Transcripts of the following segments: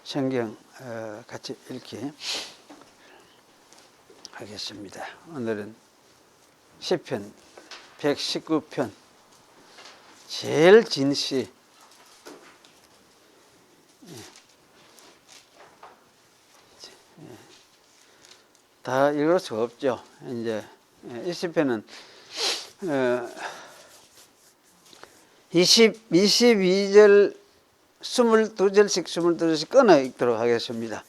성경 같이 읽기 하겠습니다. 오늘은 시편 119편 제일 긴 시, 다 읽을 수 없죠. 이제 이 시편은 22절 22절씩 22절씩 끊어 읽도록 하겠습니다.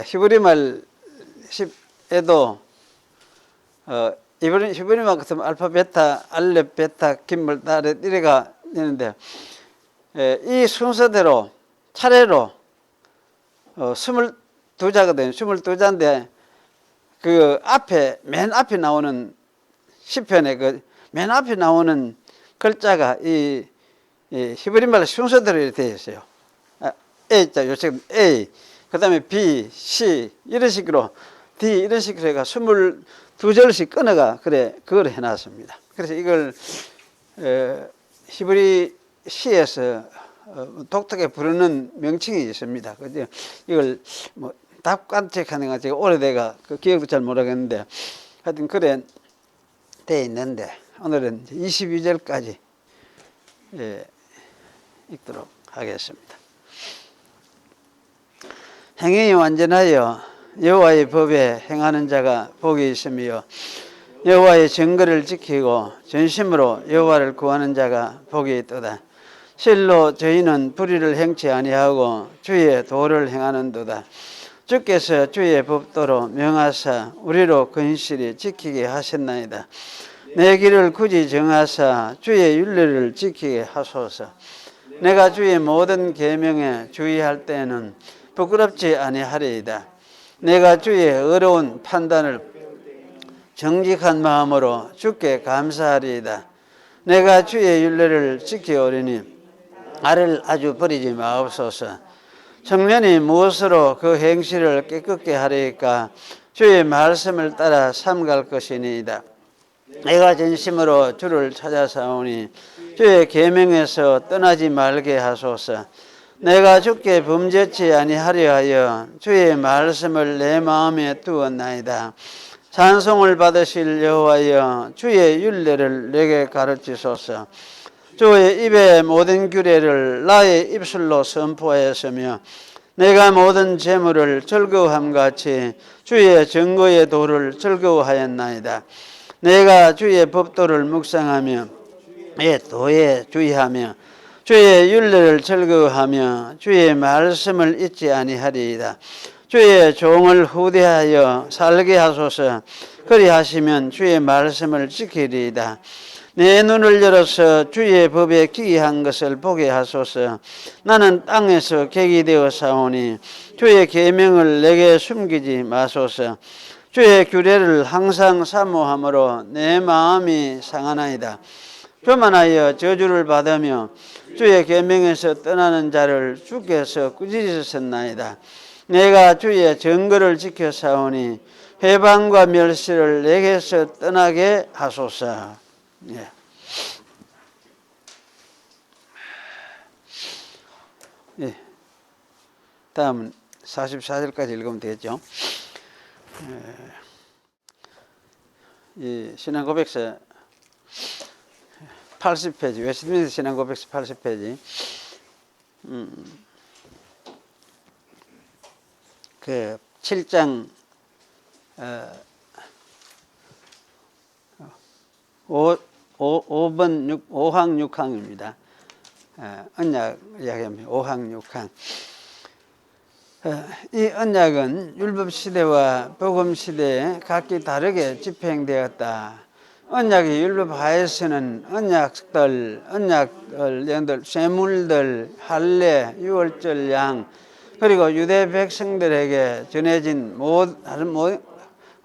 히브리말 10에도 히브리말 같으면 알파, 베타, 알렙, 베타, 김물, 다렛 이래가 되는데 이 순서대로 차례로 22자거든요. 22자인데 그 앞에 맨 앞에 나오는 시편에 그 맨 앞에 나오는 글자가 이 히브리말 순서대로 되어 있어요. A자 요새 A, 그 다음에 B, C 이런 식으로 D 이런 식으로 해가 22절씩 끊어가 그걸 해놨습니다. 그래서 이걸 히브리 시에서 독특하게 부르는 명칭이 있습니다. 그죠? 이걸 뭐 답관책하는 거 제가 오래돼가 그 기억도 잘 모르겠는데 하여튼 그래 돼 있는데 오늘은 22절까지 읽도록 하겠습니다. 행위이 완전하여 여호와의 법에 행하는 자가 복이 있으며 여호와의 증거를 지키고 전심으로 여호와를 구하는 자가 복이 있도다. 실로 저희는 불의를 행치 아니하고 주의 도를 행하는도다. 주께서 주의 법도로 명하사 우리로 근실히 지키게 하셨나이다. 내 길을 굳이 정하사 주의 율례를 지키게 하소서. 내가 주의 모든 계명에 주의할 때에는 부끄럽지 아니하리이다. 내가 주의 어려운 판단을 정직한 마음으로 주께 감사하리이다. 내가 주의 율례를 지키오리니 나를 아주 버리지 마옵소서. 청년이 무엇으로 그 행실을 깨끗게 하리이까? 주의 말씀을 따라 삼갈 것이니이다. 내가 진심으로 주를 찾아사오니 주의 계명에서 떠나지 말게 하소서. 내가 주께 범죄치 아니하려 하여 주의 말씀을 내 마음에 두었나이다. 찬송을 받으실 여호와여 주의 율례를 내게 가르치소서. 주의 입의 모든 규례를 나의 입술로 선포하였으며 내가 모든 재물을 즐거워함같이 주의 증거의 도를 즐거워하였나이다. 내가 주의 법도를 묵상하며 내 도에 주의하며 주의 율례를 즐거워하며 주의 말씀을 잊지 아니하리이다. 주의 종을 후대하여 살게 하소서. 그리하시면 주의 말씀을 지키리이다. 내 눈을 열어서 주의 법에 기이한 것을 보게 하소서. 나는 땅에서 객이 되어 사오니 주의 계명을 내게 숨기지 마소서. 주의 규례를 항상 사모함으로 내 마음이 상하나이다. 교만하여 저주를 받으며 주의 계명에서 떠나는 자를 주께서 꾸짖으셨나이다. 내가 주의 증거를 지켜 사오니 회방과 멸시를 내게서 떠나게 하소서. 예. 예. 다음은 44절까지 읽으면 되겠죠. 이 신앙고백서 80페이지, 웨스트민스터 신앙고백서 80페이지. 그 7장 5번 5항 6항입니다. 언약 이야기합니다. 5항 6항. 이 언약은 율법시대와 복음시대에 각기 다르게 집행되었다. 언약의 율법하에서는 언약들, 쇠물들, 할례, 유월절 양, 그리고 유대 백성들에게 전해진 다른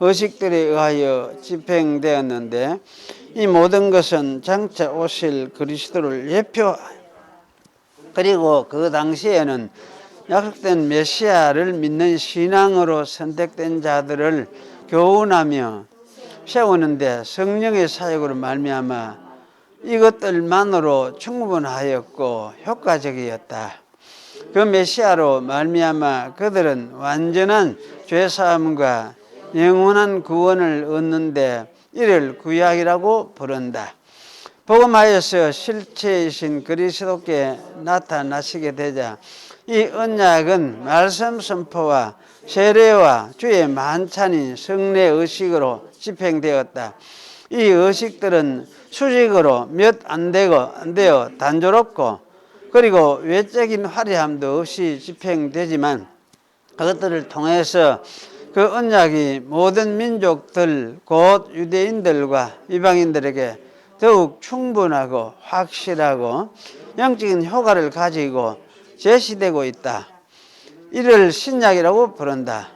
의식들에 의하여 집행되었는데 이 모든 것은 장차 오실 그리스도를 예표하여 그리고 그 당시에는 약속된 메시아를 믿는 신앙으로 선택된 자들을 교훈하며 세우는데 성령의 사역으로 말미암아 이것들만으로 충분하였고 효과적이었다. 그 메시아로 말미암아 그들은 완전한 죄사함과 영원한 구원을 얻는데 이를 구약이라고 부른다. 복음하여서 실체이신 그리스도께 나타나시게 되자 이 언약은 말씀 선포와 세례와 주의 만찬인 성례 의식으로 집행되었다. 이 의식들은 수직으로 몇 안 되어 단조롭고 그리고 외적인 화려함도 없이 집행되지만 그것들을 통해서 그 언약이 모든 민족들 곧 유대인들과 이방인들에게 더욱 충분하고 확실하고 영적인 효과를 가지고 제시되고 있다. 이를 신약이라고 부른다.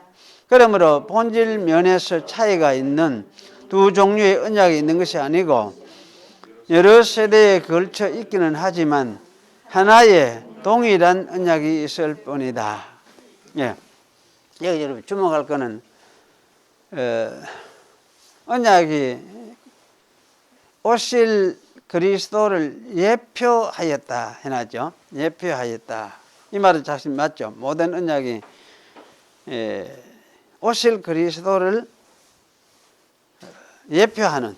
그러므로 본질 면에서 차이가 있는 두 종류의 언약이 있는 것이 아니고 여러 세대에 걸쳐 있기는 하지만 하나의 동일한 언약이 있을 뿐이다. 예. 여기 여러분 주목할 거는 언약이 오실 그리스도를 예표하였다 해놨죠. 예표하였다. 이 말은 사실 맞죠. 모든 언약이 오실 그리스도를 예표하는,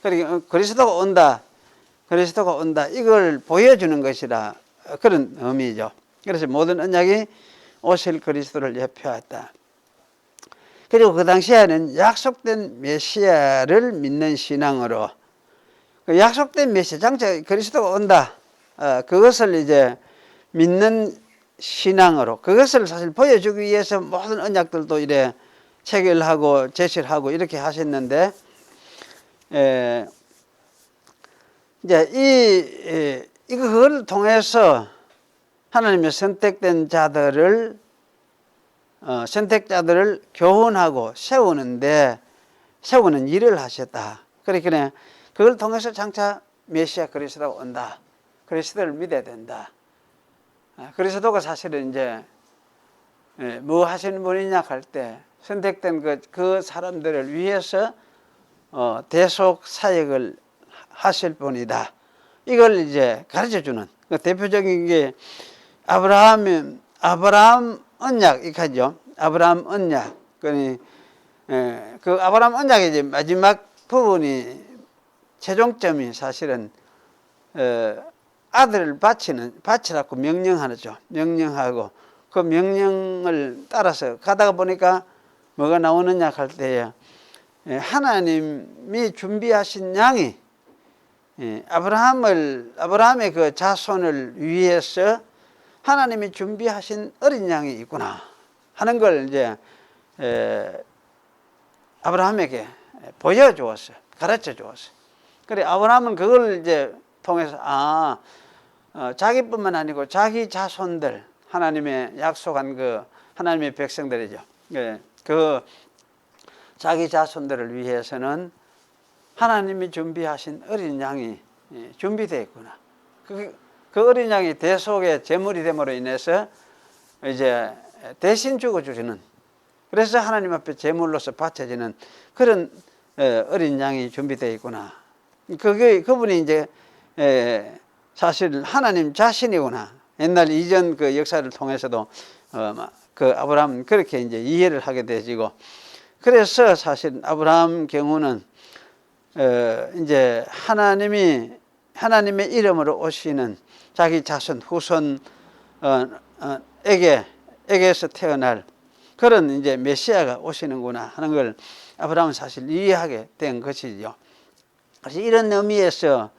그러니까 그리스도가 온다 이걸 보여주는 것이라 그런 의미죠. 그래서 모든 언약이 오실 그리스도를 예표했다. 그리고 그 당시에는 약속된 메시아를 믿는 신앙으로 그 약속된 메시아, 장차 그리스도가 온다. 그것을 이제 믿는 신앙으로 그것을 사실 보여주기 위해서 모든 언약들도 이래 체결하고 제시를 하고 이렇게 하셨는데 이제 그걸 통해서 하나님의 선택된 자들을 선택자들을 교훈하고 세우는 일을 하셨다. 그러니까 그걸 통해서 장차 메시아 그리스도가 온다. 그리스도를 믿어야 된다. 그리스도가 사실은 이제 뭐 하시는 분이냐 할 때 선택된 그 사람들을 위해서 대속 사역을 하실 분이다. 이걸 이제 가르쳐주는 대표적인 게 아브라함 언약 이거죠. 아브라함 언약. 그 아브라함 언약의 이제 마지막 부분이 최종점이 사실은 아들을 바치라고 명령하죠. 명령하고 그 명령을 따라서 가다가 보니까 뭐가 나오느냐 할 때에 하나님이 준비하신 양이 아브라함의 그 자손을 위해서 하나님이 준비하신 어린 양이 있구나 하는 걸 이제 아브라함에게 보여주었어요. 가르쳐 주었어요. 그래 아브라함은 그걸 이제 통해서 자기뿐만 아니고 자기 자손들 하나님의 약속한 그 하나님의 백성들이죠. 그 자기 자손들을 위해서는 하나님이 준비하신 어린 양이 준비되어 있구나. 그 어린 양이 대속의 제물이 됨으로 인해서 이제 대신 죽어주시는, 그래서 하나님 앞에 제물로서 바쳐지는 그런 어린 양이 준비되어 있구나. 그분이 이제 사실 하나님 자신이구나. 옛날 이전 그 역사를 통해서도 그 아브라함 그렇게 이제 이해를 하게 되지고, 그래서 사실 아브라함 경우는 이제 하나님의 이름으로 오시는 자기 자손 후손 에게서 태어날 그런 이제 메시아가 오시는구나 하는 걸 아브라함은 사실 이해하게 된 것이죠. 그래서 이런 의미에서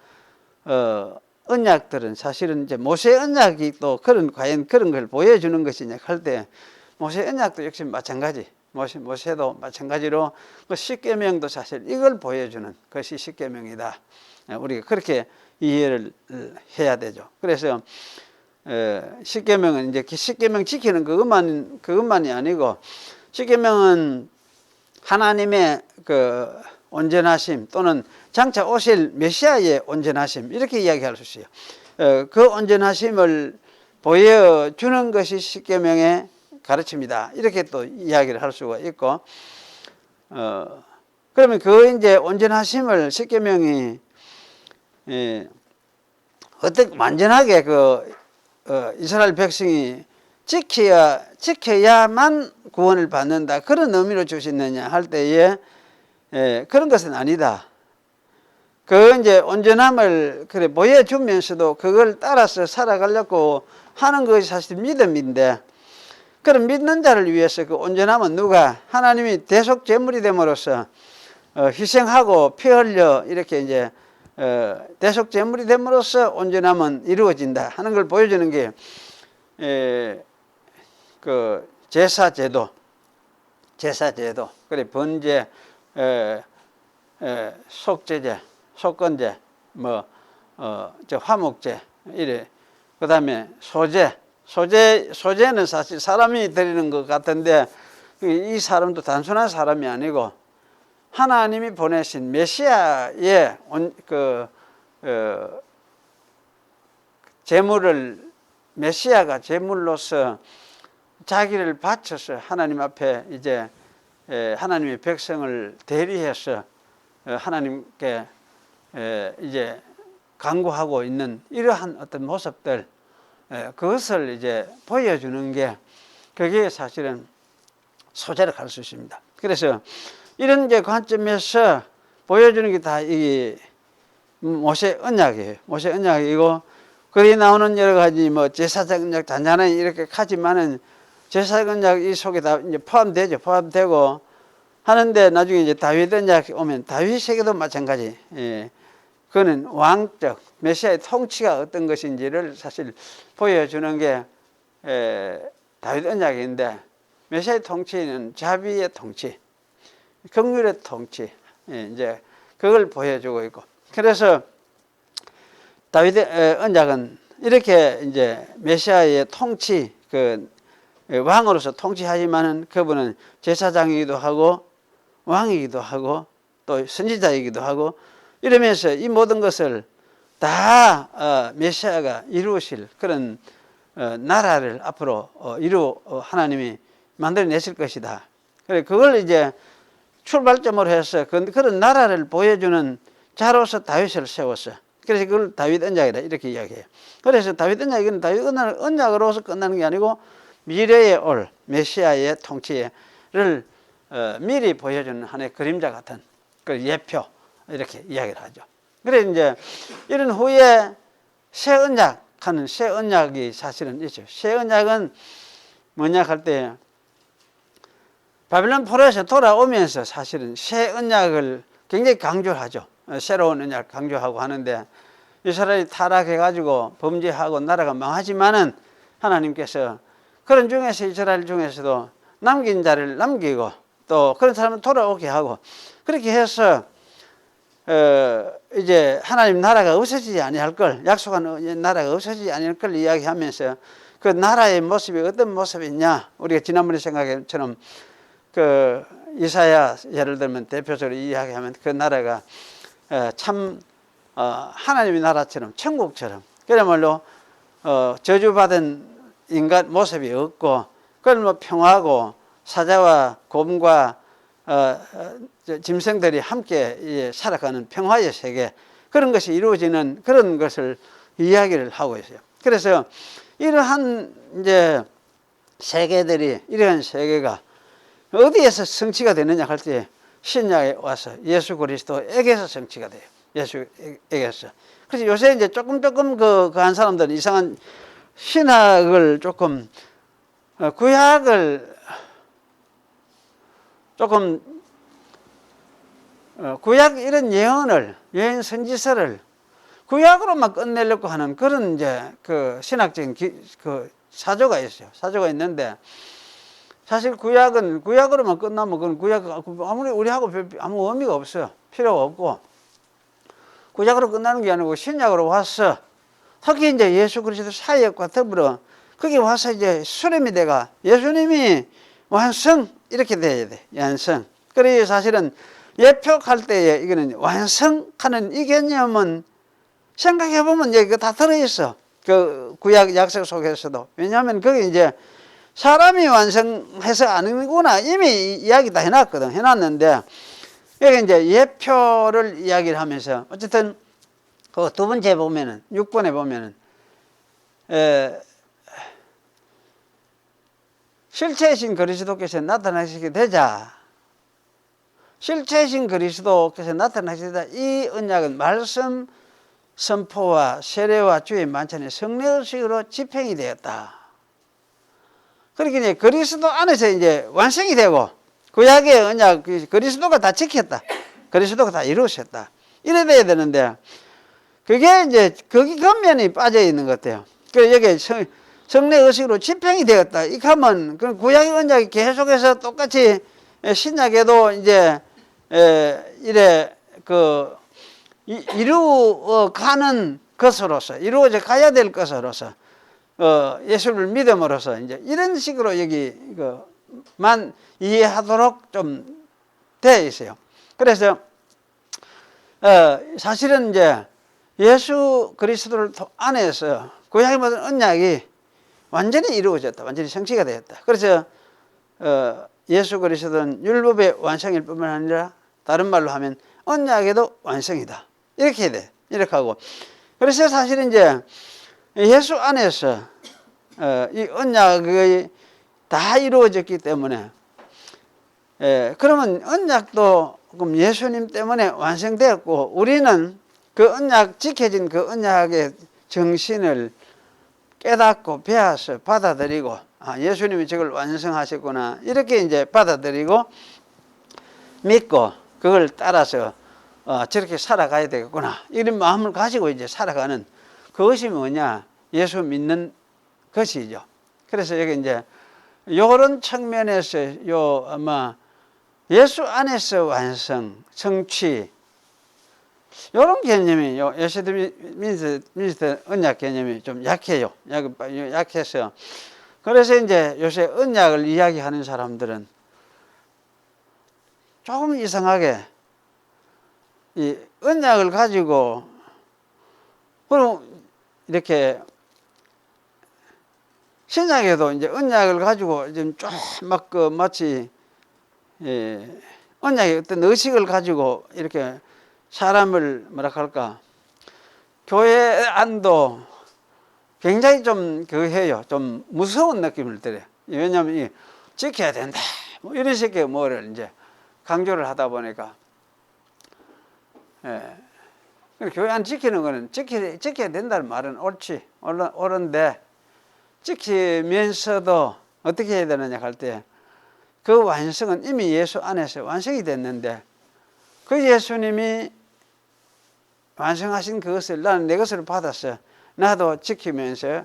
언약들은 사실은 이제 모세 언약이 또 과연 그런 걸 보여주는 것이냐 할 때 모세 언약도 역시 마찬가지. 모세도 마찬가지로 그 십계명도 사실 이걸 보여주는 것이 십계명이다. 우리가 그렇게 이해를 해야 되죠. 그래서 십계명은 이제 십계명 지키는 그것만이 아니고 십계명은 하나님의 그 온전하심 또는 장차 오실 메시아의 온전하심 이렇게 이야기할 수 있어요. 그 온전하심을 보여주는 것이 십계명의 가르침이다. 이렇게 또 이야기를 할 수가 있고, 그러면 그 이제 온전하심을 십계명이 어떻게 완전하게 이스라엘 백성이 지켜야만 구원을 받는다, 그런 의미로 주시느냐 할 때에 그런 것은 아니다. 그 이제 온전함을 그래 보여주면서도 그걸 따라서 살아가려고 하는 것이 사실 믿음인데, 그런 믿는 자를 위해서 그 온전함은 누가? 하나님이 대속 제물이 됨으로써 희생하고 피 흘려 이렇게 이제 대속 제물이 됨으로써 온전함은 이루어진다 하는 걸 보여주는 게 그 제사제도, 그래 번제, 속제제, 속건제, 저 화목제, 이래. 그 다음에 소제는 사실 사람이 드리는 것 같은데, 이 사람도 단순한 사람이 아니고 하나님이 보내신 메시아의 제물을, 메시아가 제물로서 자기를 바쳐서 하나님 앞에 이제 하나님의 백성을 대리해서 하나님께 이제 간구하고 있는 이러한 어떤 모습들, 그것을 이제 보여주는 게 그게 사실은 소제를 가르칠 수 있습니다. 그래서 이런 이제 관점에서 보여주는 게 다 이 모세 언약이에요. 모세 언약이고, 거기 나오는 여러 가지 제사장 언약, 잔잔한 이렇게 하지만은 제사장 언약 이 속에 다 이제 포함되고 하는데, 나중에 이제 다윗 언약 오면 다윗에게도 마찬가지. 그거는 왕적 메시아의 통치가 어떤 것인지를 사실 보여주는 게 다윗 언약인데, 메시아의 통치는 자비의 통치, 긍휼의 통치, 이제 그걸 보여주고 있고, 그래서 다윗의 언약은 이렇게 이제 메시아의 통치, 그 왕으로서 통치하지만은 그분은 제사장이기도 하고 왕이기도 하고 또 선지자이기도 하고, 이러면서 이 모든 것을 다 메시아가 이루실 그런 나라를 앞으로 하나님이 만들어내실 것이다. 그래, 그걸 이제 출발점으로 해서 그런 나라를 보여주는 자로서 다윗을 세웠어. 그래서 그걸 다윗 언약이다 이렇게 이야기해요. 그래서 다윗 언약은 다윗 언약으로서 끝나는 게 아니고 미래에 올 메시아의 통치를 미리 보여주는 하나의 그림자 같은 그 예표, 이렇게 이야기를 하죠. 그래 이제 이런 후에 새 언약 하는 새 언약이 사실은 있죠. 새 언약은 뭐냐 할 때, 바빌론 포로에서 돌아오면서 사실은 새 언약을 굉장히 강조하죠. 새로운 언약 강조하고 하는데, 이스라엘이 타락해가지고 범죄하고 나라가 망하지만은 하나님께서 그런 중에서 이스라엘 중에서도 남긴 자를 남기고 또 그런 사람을 돌아오게 하고, 그렇게 해서 이제 하나님 나라가 없어지지 아니할 걸, 약속한 나라가 없어지지 아니할 걸 이야기하면서 그 나라의 모습이 어떤 모습이냐, 우리가 지난번에 생각한 것처럼 그 이사야 예를 들면 대표적으로 이야기하면 그 나라가 참 하나님의 나라처럼 천국처럼, 그야말로 저주받은 인간 모습이 없고, 그건 평화고 사자와 곰과 짐승들이 함께 살아가는 평화의 세계, 그런 것이 이루어지는 그런 것을 이야기를 하고 있어요. 그래서 이러한 이제 세계들이, 이러한 세계가 어디에서 성취가 되느냐 할 때 신약에 와서 예수 그리스도에게서 성취가 돼요. 예수에게서. 그래서 요새 이제 조금 그 한 사람들은 이상한 신학을 조금 구약을 조금 구약 이런 예언 선지서를 구약으로만 끝내려고 하는 그런 이제 그 신학적인 그 사조가 있어요. 사조가 있는데, 사실 구약으로만 끝나면 그건 구약 아무리 우리하고 아무 의미가 없어요. 필요가 없고, 구약으로 끝나는 게 아니고 신약으로 와서 특히 이제 예수 그리스도 사역과 더불어 거기 와서 이제 수렴이 돼가 예수님이 완성 이렇게 돼야 돼. 완성. 그래서 사실은 예표할 때에 이거는 완성하는 이 개념은 생각해 보면 이거 다 들어있어. 그 구약 약속 속에서도. 왜냐하면 거기 이제 사람이 완성해서 아니구나 이미 이야기 다 해놨거든. 해놨는데 여기 이제 예표를 이야기를 하면서 어쨌든 그 두 번째 보면은 6번에 보면은 실체이신 그리스도께서 나타나시게 되자, 실체이신 그리스도께서 나타나시게 되자 이 언약은 말씀 선포와 세례와 주의 만찬의 성례의식으로 집행이 되었다. 그렇게 이제 그리스도 안에서 이제 완성이 되고, 구약의 언약 그리스도가 다 지켰다. 그리스도가 다 이루셨다. 이래 돼야 되는데, 그게 이제 거기 겉면이 빠져 있는 것 같아요. 그래서 여기 성례 의식으로 집행이 되었다. 이 하면 그 구약의 언약이 계속해서 똑같이 신약에도 이제 이래 그 이루어가는 것으로서, 이루어져 가야 될 것으로서 예수를 믿음으로써 이제 이런 식으로 여기만 이해하도록 좀 되어 있어요. 그래서 사실은 이제 예수 그리스도를 안에서 구약의 모든 언약이 완전히 이루어졌다, 완전히 성취가 되었다. 그래서 예수 그리스도는 율법의 완성일 뿐만 아니라 다른 말로 하면 언약에도 완성이다. 이렇게 돼, 이렇게 하고. 그래서 사실은 이제 예수 안에서 이 언약이 다 이루어졌기 때문에, 그러면 언약도 그럼 예수님 때문에 완성되었고, 우리는 그 언약, 지켜진 그 언약의 정신을 깨닫고 배워서 받아들이고, 아, 예수님이 저걸 완성하셨구나, 이렇게 이제 받아들이고 믿고 그걸 따라서 저렇게 살아가야 되겠구나, 이런 마음을 가지고 이제 살아가는 그것이 뭐냐? 예수 믿는 것이죠. 그래서 여기 이제 요런 측면에서 요 아마 예수 안에서 완성, 성취, 요런 개념이 요 예수민스 언약 개념이 좀 약해요. 약해서. 그래서 이제 요새 언약을 이야기하는 사람들은 조금 이상하게 이 언약을 가지고 그럼 이렇게 신약에도 이제 언약을 가지고 지금 쫙 막 마치 언약의 어떤 의식을 가지고 이렇게 사람을 뭐라 할까, 교회 안도 굉장히 좀 해요. 좀 무서운 느낌을 들어요. 왜냐하면 지켜야 된다, 뭐 이런 식의 뭐를 이제 강조를 하다 보니까, 교회 안 지키는 거는 지켜야 된다는 말은 옳은데, 지키면서도 어떻게 해야 되느냐 할 때, 그 완성은 이미 예수 안에서 완성이 됐는데, 그 예수님이 완성하신 그것을 나는 내 것을 받아서 나도 지키면서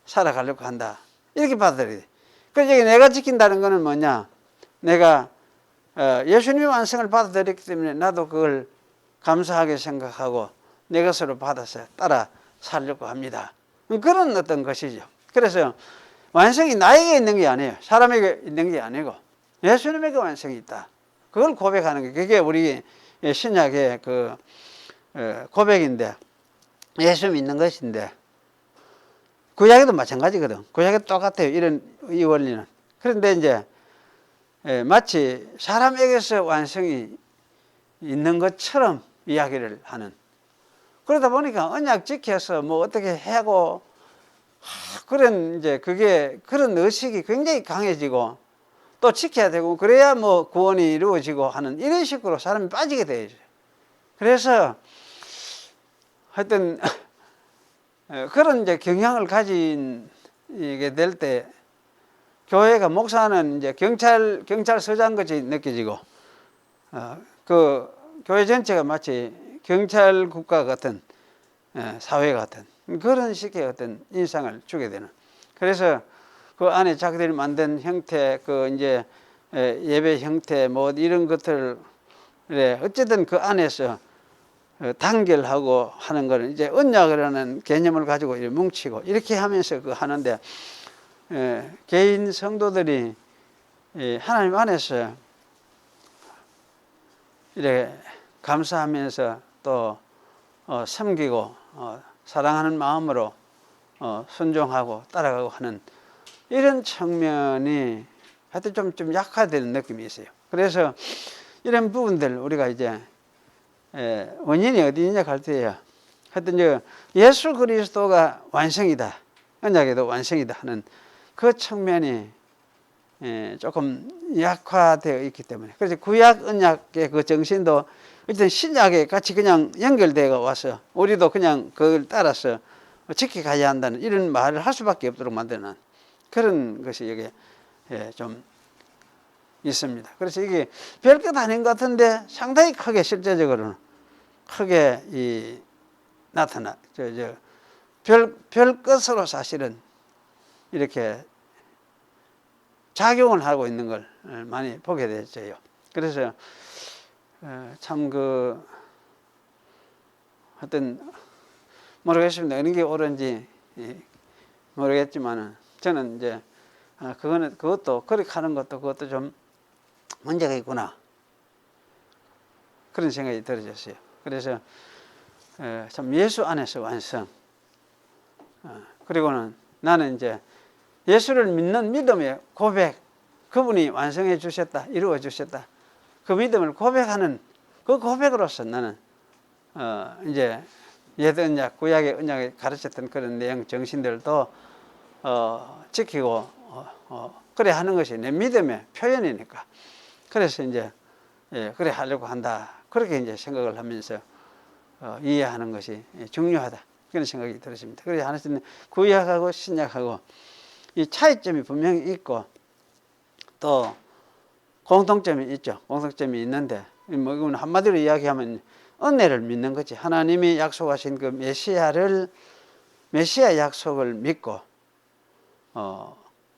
살아가려고 한다, 이렇게 받아들여야 돼. 그래서 내가 지킨다는 것은 뭐냐, 내가 예수님의 완성을 받아들였기 때문에 나도 그걸 감사하게 생각하고 내 것으로 받아서 따라 살려고 합니다. 그런 어떤 것이죠. 그래서 완성이 나에게 있는 게 아니에요. 사람에게 있는 게 아니고 예수님에게 완성이 있다. 그걸 고백하는 게, 그게 우리 신약의 그 고백인데, 예수 믿는 것인데, 구약에도 마찬가지거든. 구약에도 똑같아요. 이 원리는. 그런데 이제 마치 사람에게서 완성이 있는 것처럼 이야기를 하는, 그러다 보니까 언약 지켜서 뭐 어떻게 하고 그런 이제 그런 의식이 굉장히 강해지고 또 지켜야 되고 그래야 뭐 구원이 이루어지고 하는 이런 식으로 사람이 빠지게 되죠. 그래서 하여튼 그런 이제 경향을 가지게 될 때 교회가, 목사는 이제 경찰서장 같이 느껴지고, 그 교회 전체가 마치 경찰 국가 같은, 사회 같은 그런 식의 어떤 인상을 주게 되는. 그래서 그 안에 자기들이 만든 형태, 그 이제 예배 형태 뭐 이런 것들을 어쨌든 그 안에서 단결하고 하는 거는 이제 언약이라는 개념을 가지고 뭉치고 이렇게 하면서 하는데, 개인 성도들이 하나님 안에서 이렇게 감사하면서 또 섬기고 사랑하는 마음으로 순종하고 따라가고 하는 이런 측면이 하여튼 좀 약화되는 느낌이 있어요. 그래서 이런 부분들 우리가 이제 원인이 어디 있냐 할 때에, 하여튼 예수 그리스도가 완성이다, 언약에도 완성이다 하는 그 측면이 조금 약화되어 있기 때문에, 그래서 구약 언약의 그 정신도 일단 신약에 같이 그냥 연결되어 와서 우리도 그냥 그걸 따라서 지켜가야 한다는 이런 말을 할 수밖에 없도록 만드는 그런 것이 여기 좀 있습니다. 그래서 이게 별것 아닌 것 같은데 상당히 크게 실제적으로는 크게 나타나 별것으로 사실은 이렇게 작용을 하고 있는 걸 많이 보게 되죠. 그래서 참 하여튼 모르겠습니다. 어느 게 옳은지 모르겠지만은 저는 이제 그것도 그렇게 하는 것도 그것도 좀 문제가 있구나 그런 생각이 들어졌어요. 그래서 참 예수 안에서 완성. 그리고는 나는 이제 예수를 믿는 믿음의 고백, 그분이 완성해 주셨다, 이루어 주셨다. 그 믿음을 고백하는 그 고백으로서 나는 이제 옛 언약, 구약의 언약에 가르쳤던 그런 내용, 정신들도 지키고 그래 하는 것이 내 믿음의 표현이니까. 그래서 이제 그래 하려고 한다. 그렇게 이제 생각을 하면서 이해하는 것이 중요하다. 그런 생각이 들었습니다. 그래서 하나님은 구약하고 신약하고 이 차이점이 분명히 있고 또 공통점이 있죠. 공통점이 있는데 뭐 이건 한마디로 이야기하면 은혜를 믿는 거지. 하나님이 약속하신 그 메시아 약속을 믿고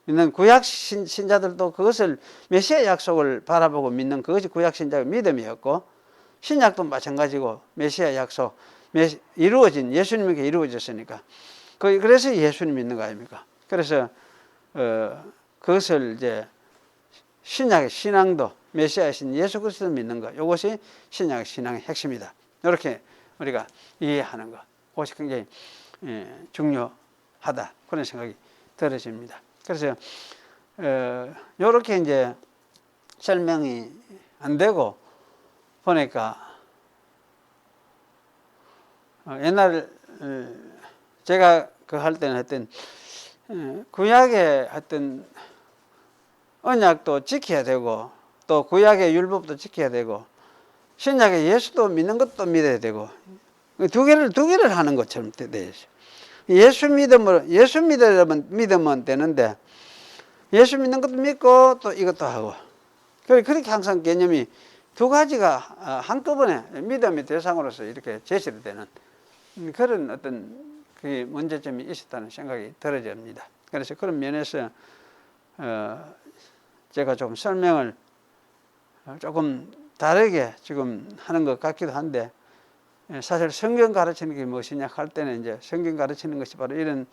있는 구약 신자들도 그것을 메시아 약속을 바라보고 믿는 그것이 구약 신자의 믿음이었고, 신약도 마찬가지고 메시아 약속 이루어진 예수님에게 이루어졌으니까 그래서 예수님 믿는 거 아닙니까? 그래서 그것을 이제 신약의 신앙도 메시아이신 예수 그리스도를 믿는 것, 이것이 신약의 신앙의 핵심이다. 이렇게 우리가 이해하는 것, 그것이 굉장히 중요하다. 그런 생각이 들어집니다. 그래서 이렇게 이제 설명이 안 되고 보니까 옛날 제가 그 할 때는 하여튼 구약의 하여튼 언약도 지켜야 되고 또 구약의 율법도 지켜야 되고 신약의 예수도 믿는 것도 믿어야 되고 두 개를 하는 것처럼 되죠. 예수 믿으면 되는데 예수 믿는 것도 믿고 또 이것도 하고 그렇게 항상 개념이 두 가지가 한꺼번에 믿음의 대상으로서 이렇게 제시를 되는 그런 어떤 그 문제점이 있었다는 생각이 들어집니다. 그래서 그런 면에서 제가 좀 설명을 조금 다르게 지금 하는 것 같기도 한데, 사실 성경 가르치는 게 무엇이냐 할 때는 이제 성경 가르치는 것이 바로 이런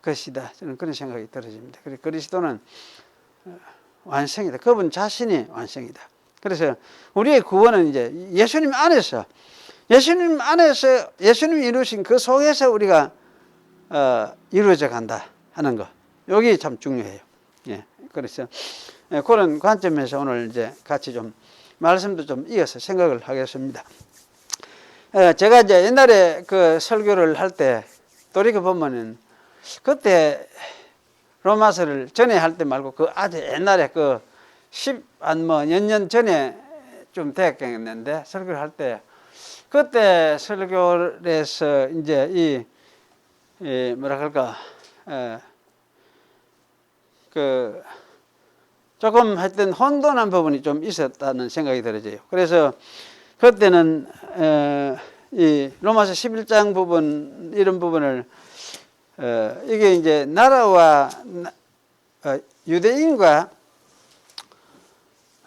것이다. 저는 그런 생각이 들어집니다. 그리고 그리스도는 완성이다. 그분 자신이 완성이다. 그래서 우리의 구원은 이제 예수님 안에서 예수님이 이루신 그 속에서 우리가 이루어져 간다 하는 거. 여기 참 중요해요. 예. 그래서 그런 관점에서 오늘 이제 같이 좀 말씀도 좀 이어서 생각을 하겠습니다. 제가 이제 옛날에 그 설교를 할 때 돌이켜 보면은 그때 로마서를 전에 할 때 말고 그 아주 옛날에 그 몇 년 전에 좀 되었겠는데 설교를 할 때 그때 설교를 해서 이제 뭐라 그럴까 그 조금 하여튼 혼돈한 부분이 좀 있었다는 생각이 들어져요. 그래서 그때는 이 로마서 11장 부분 이런 부분을 이게 이제 나라와 유대인과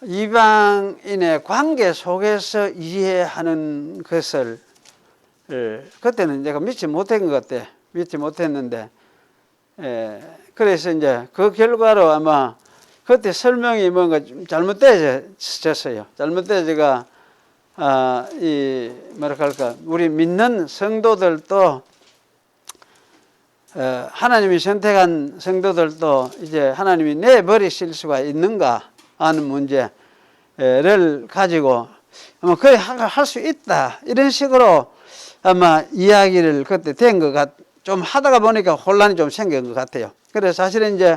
이방인의 관계 속에서 이해하는 것을 그때는 내가 믿지 못한 것 같아. 믿지 못했는데 그래서 이제 그 결과로 아마 그때 설명이 뭔가 좀 잘못되어졌어요. 잘못되어져가 뭐랄까 우리 믿는 성도들도 하나님이 선택한 성도들도 이제 하나님이 내버리실 수가 있는가 하는 문제를 가지고 아마 그래 할 수 있다 이런 식으로 아마 이야기를 그때 된 것 좀 하다가 보니까 혼란이 좀 생긴 것 같아요. 그래서 사실은 이제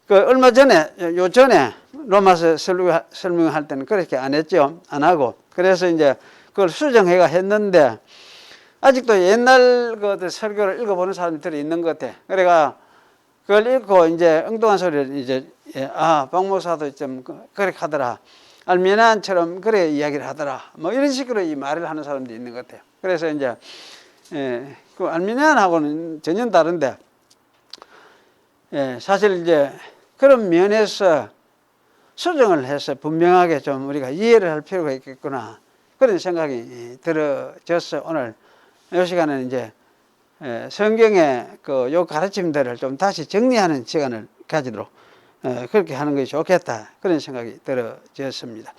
그 얼마 전에 요 전에 로마서 설명할 때는 그렇게 안 했죠. 안 하고 그래서 이제 그걸 수정해가 했는데 아직도 옛날 그 설교를 읽어보는 사람들이 있는 것 같아. 그래가 그걸 읽고 이제 엉뚱한 소리를 이제 박 목사도 좀 그렇게 하더라. 알미나처럼 그래 이야기를 하더라. 뭐 이런 식으로 이 말을 하는 사람도 있는 것 같아요. 그래서 이제 그 알미나하고는 전혀 다른데 사실 이제 그런 면에서 수정을 해서 분명하게 좀 우리가 이해를 할 필요가 있겠구나. 그런 생각이 들어져서 오늘 이 시간에는 이제 성경의 그 요 가르침들을 좀 다시 정리하는 시간을 가지도록 그렇게 하는 것이 좋겠다. 그런 생각이 들어졌습니다.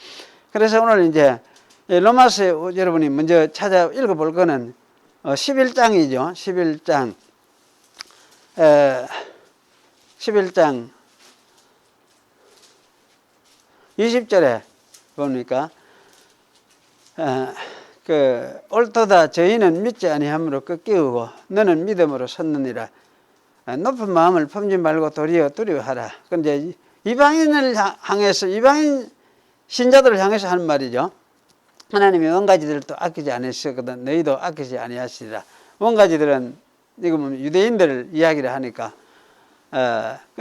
그래서 오늘 이제 로마서 여러분이 먼저 찾아 읽어볼 거는 11장이죠. 11장 11장 20절에 보니까 그 옳도다 저희는 믿지 아니함으로 꺾이고 너는 믿음으로 섰느니라. 높은 마음을 품지 말고 도리어 두려워하라. 근데 이방인을 향해서 이방인 신자들을 향해서 하는 말이죠. 하나님이 원가지들도 아끼지 않으셨거든 너희도 아끼지 아니하시리라. 원가지들은 지금 유대인들을 이야기를 하니까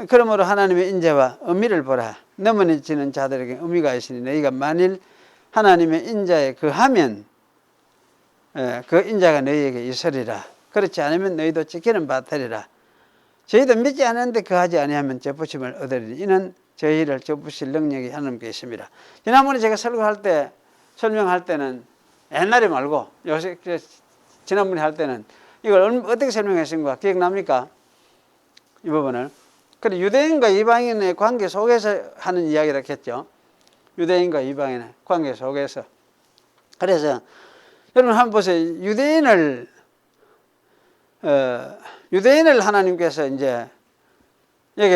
그러므로 하나님의 인자와 의미를 보라. 넘어지는 자들에게 의미가 있으니 너희가 만일 하나님의 인자에 거하면 그 인자가 너희에게 있으리라. 그렇지 않으면 너희도 지키는 바 되리라. 저희도 믿지 않는데 거하지 아니하면 접부심을 얻으리니 이는 저희를 접부실 능력이 하나님께 있습니다. 지난번에 제가 설명할 때는 옛날에 말고 요새 지난번에 할 때는 이걸 어떻게 설명했습니까? 기억납니까? 이 부분을. 그래 유대인과 이방인의 관계 속에서 하는 이야기라고 했죠. 유대인과 이방인의 관계 속에서. 그래서 여러분 한번 보세요. 유대인을 하나님께서 이제 여기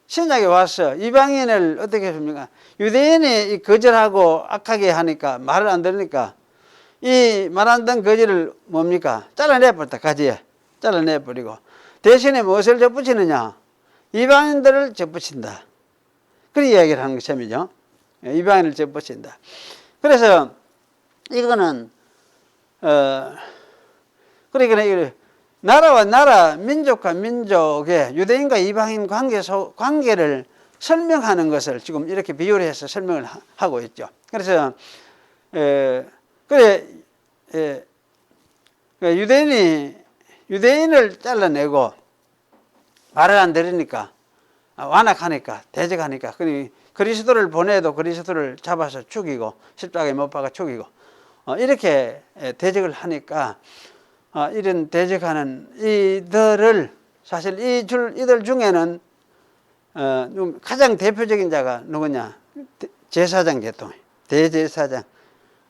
신약에 와서 이방인을 어떻게 했습니까? 유대인이 거절하고 악하게 하니까 말을 안 들으니까 이 말 안 듣는 거절을 뭡니까? 잘라내버렸다. 가지에 잘라내버리고 대신에 무엇을 접붙이느냐? 이방인들을 접붙인다. 그런 이야기를 하는 것이죠. 이방인을 접붙인다. 그래서 이거는 그러니까 나라와 나라, 민족과 민족의 유대인과 이방인 관계를 설명하는 것을 지금 이렇게 비유를 해서 설명을 하고 있죠. 그래서 유대인을 잘라내고 말을 안 들으니까 완악하니까 대적하니까 그리스도를 보내도 그리스도를 잡아서 죽이고 십자가에 못 박아 죽이고 이렇게 대적을 하니까 이런 대적하는 이들을 사실 이들 중에는 가장 대표적인 자가 누구냐? 제사장 계통, 대제사장.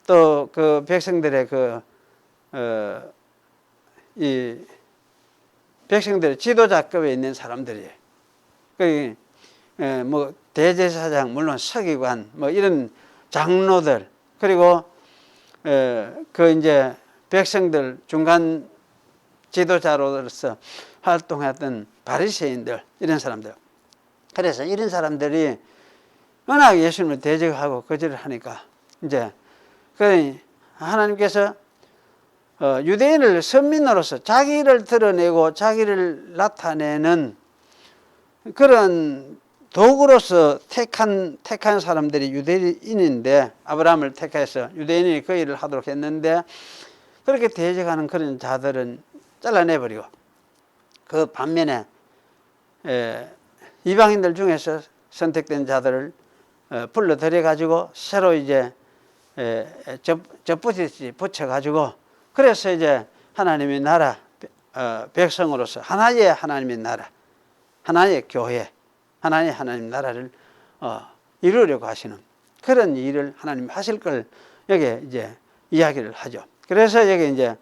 또 그 백성들의 이 백성들의 지도자급에 있는 사람들이에요. 뭐 대제사장 물론 서기관 뭐 이런 장로들 그리고 이제 백성들 중간 지도자로서 활동했던 바리새인들 이런 사람들. 그래서 이런 사람들이 워낙 예수님을 대적하고 거절을 하니까 이제 하나님께서 유대인을 선민으로서 자기를 드러내고 자기를 나타내는 그런 도구로서 택한 사람들이 유대인인데 아브라함을 택해서 유대인이 그 일을 하도록 했는데 그렇게 대적하는 그런 자들은 잘라내버리고 그 반면에 이방인들 중에서 선택된 자들을 불러들여 가지고 새로 이제 접붙이 붙여가지고 그래서 이제 하나님의 나라 백성으로서 하나의 하나님의 나라 하나의 교회 하나님 나라를 이루려고 하시는 그런 일을 하나님 하실 걸 여기 이제 이야기를 하죠. 그래서 여기 이제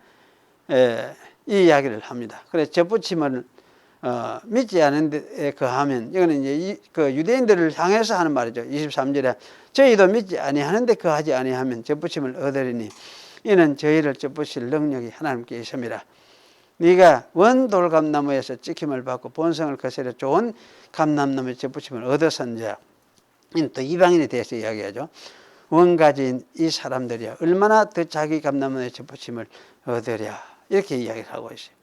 이 이야기를 합니다. 그래서 접붙임을 믿지 않은데 거하면 이거는 이제 그 유대인들을 향해서 하는 말이죠. 23절에 저희도 믿지 아니하는데 거하지 아니하면 접붙임을 얻으리니 이는 저희를 접붙일 능력이 하나님께 있습니다. 네가 원돌감나무에서 찍힘을 받고 본성을 거스려 좋은 감람나무의 접붙임을 얻었은지. 또 이방인에 대해서 이야기하죠. 원가지인 이 사람들이야 얼마나 더 자기 감람나무의 접붙임을 얻으랴, 이렇게 이야기를 하고 있어요.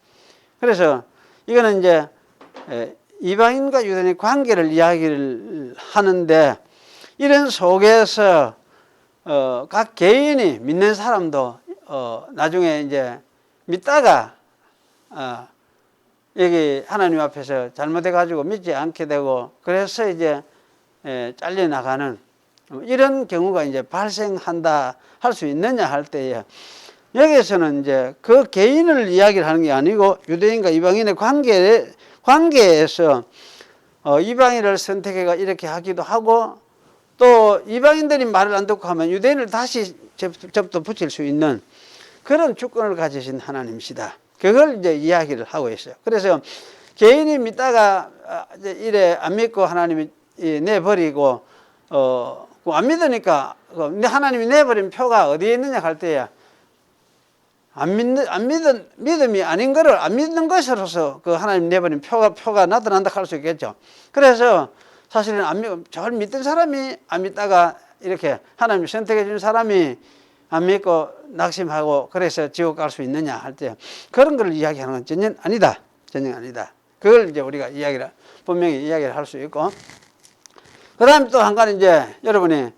그래서 이거는 이제 이방인과 유대인의 관계를 이야기를 하는데, 이런 속에서 각 개인이 믿는 사람도 나중에 이제 믿다가 여기 하나님 앞에서 잘못해 가지고 믿지 않게 되고, 그래서 이제 잘려나가는 이런 경우가 이제 발생한다 할 수 있느냐 할 때에, 여기에서는 이제 그 개인을 이야기를 하는 게 아니고 유대인과 이방인의 관계에서 이방인을 선택해가 이렇게 하기도 하고, 또 이방인들이 말을 안 듣고 하면 유대인을 다시 접도 붙일 수 있는 그런 주권을 가지신 하나님이시다. 그걸 이제 이야기를 하고 있어요. 그래서 개인이 믿다가 이래 안 믿고 하나님이 내버리고 안 믿으니까 하나님이 내버린 표가 어디에 있느냐 할 때야, 믿음이 아닌 거를 안 믿는 것으로서 그 하나님 내버린 표가 나타난다 할 수 있겠죠. 그래서 사실은 잘 믿던 사람이 안 믿다가 이렇게 하나님이 선택해 준 사람이 안 믿고 낙심하고 그래서 지옥 갈 수 있느냐 할 때, 그런 걸 이야기하는 건 전혀 아니다. 전혀 아니다. 그걸 이제 우리가 분명히 이야기를 할 수 있고, 그 다음에 또 한 가지 이제 여러분이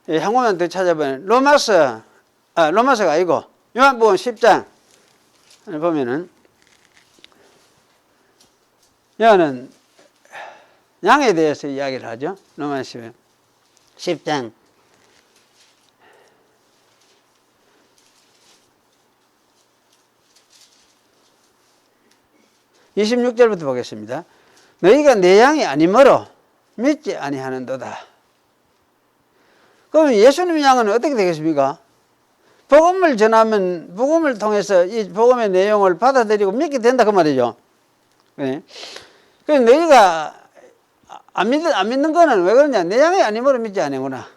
한 권만 더 찾아보면 로마서가 아니고 요한복음 10장 보면은, 여기는 양에 대해서 이야기를 하죠. 로마서 10장 26절부터 보겠습니다. 너희가 내 양이 아니므로 믿지 아니하는도다. 그럼 예수님의 양은 어떻게 되겠습니까? 복음을 전하면 복음을 통해서 이 복음의 내용을 받아들이고 믿게 된다 그 말이죠. 네. 그래서 너희가 안 믿는 거는 왜 그러냐? 내 양이 아니므로 믿지 않는구나.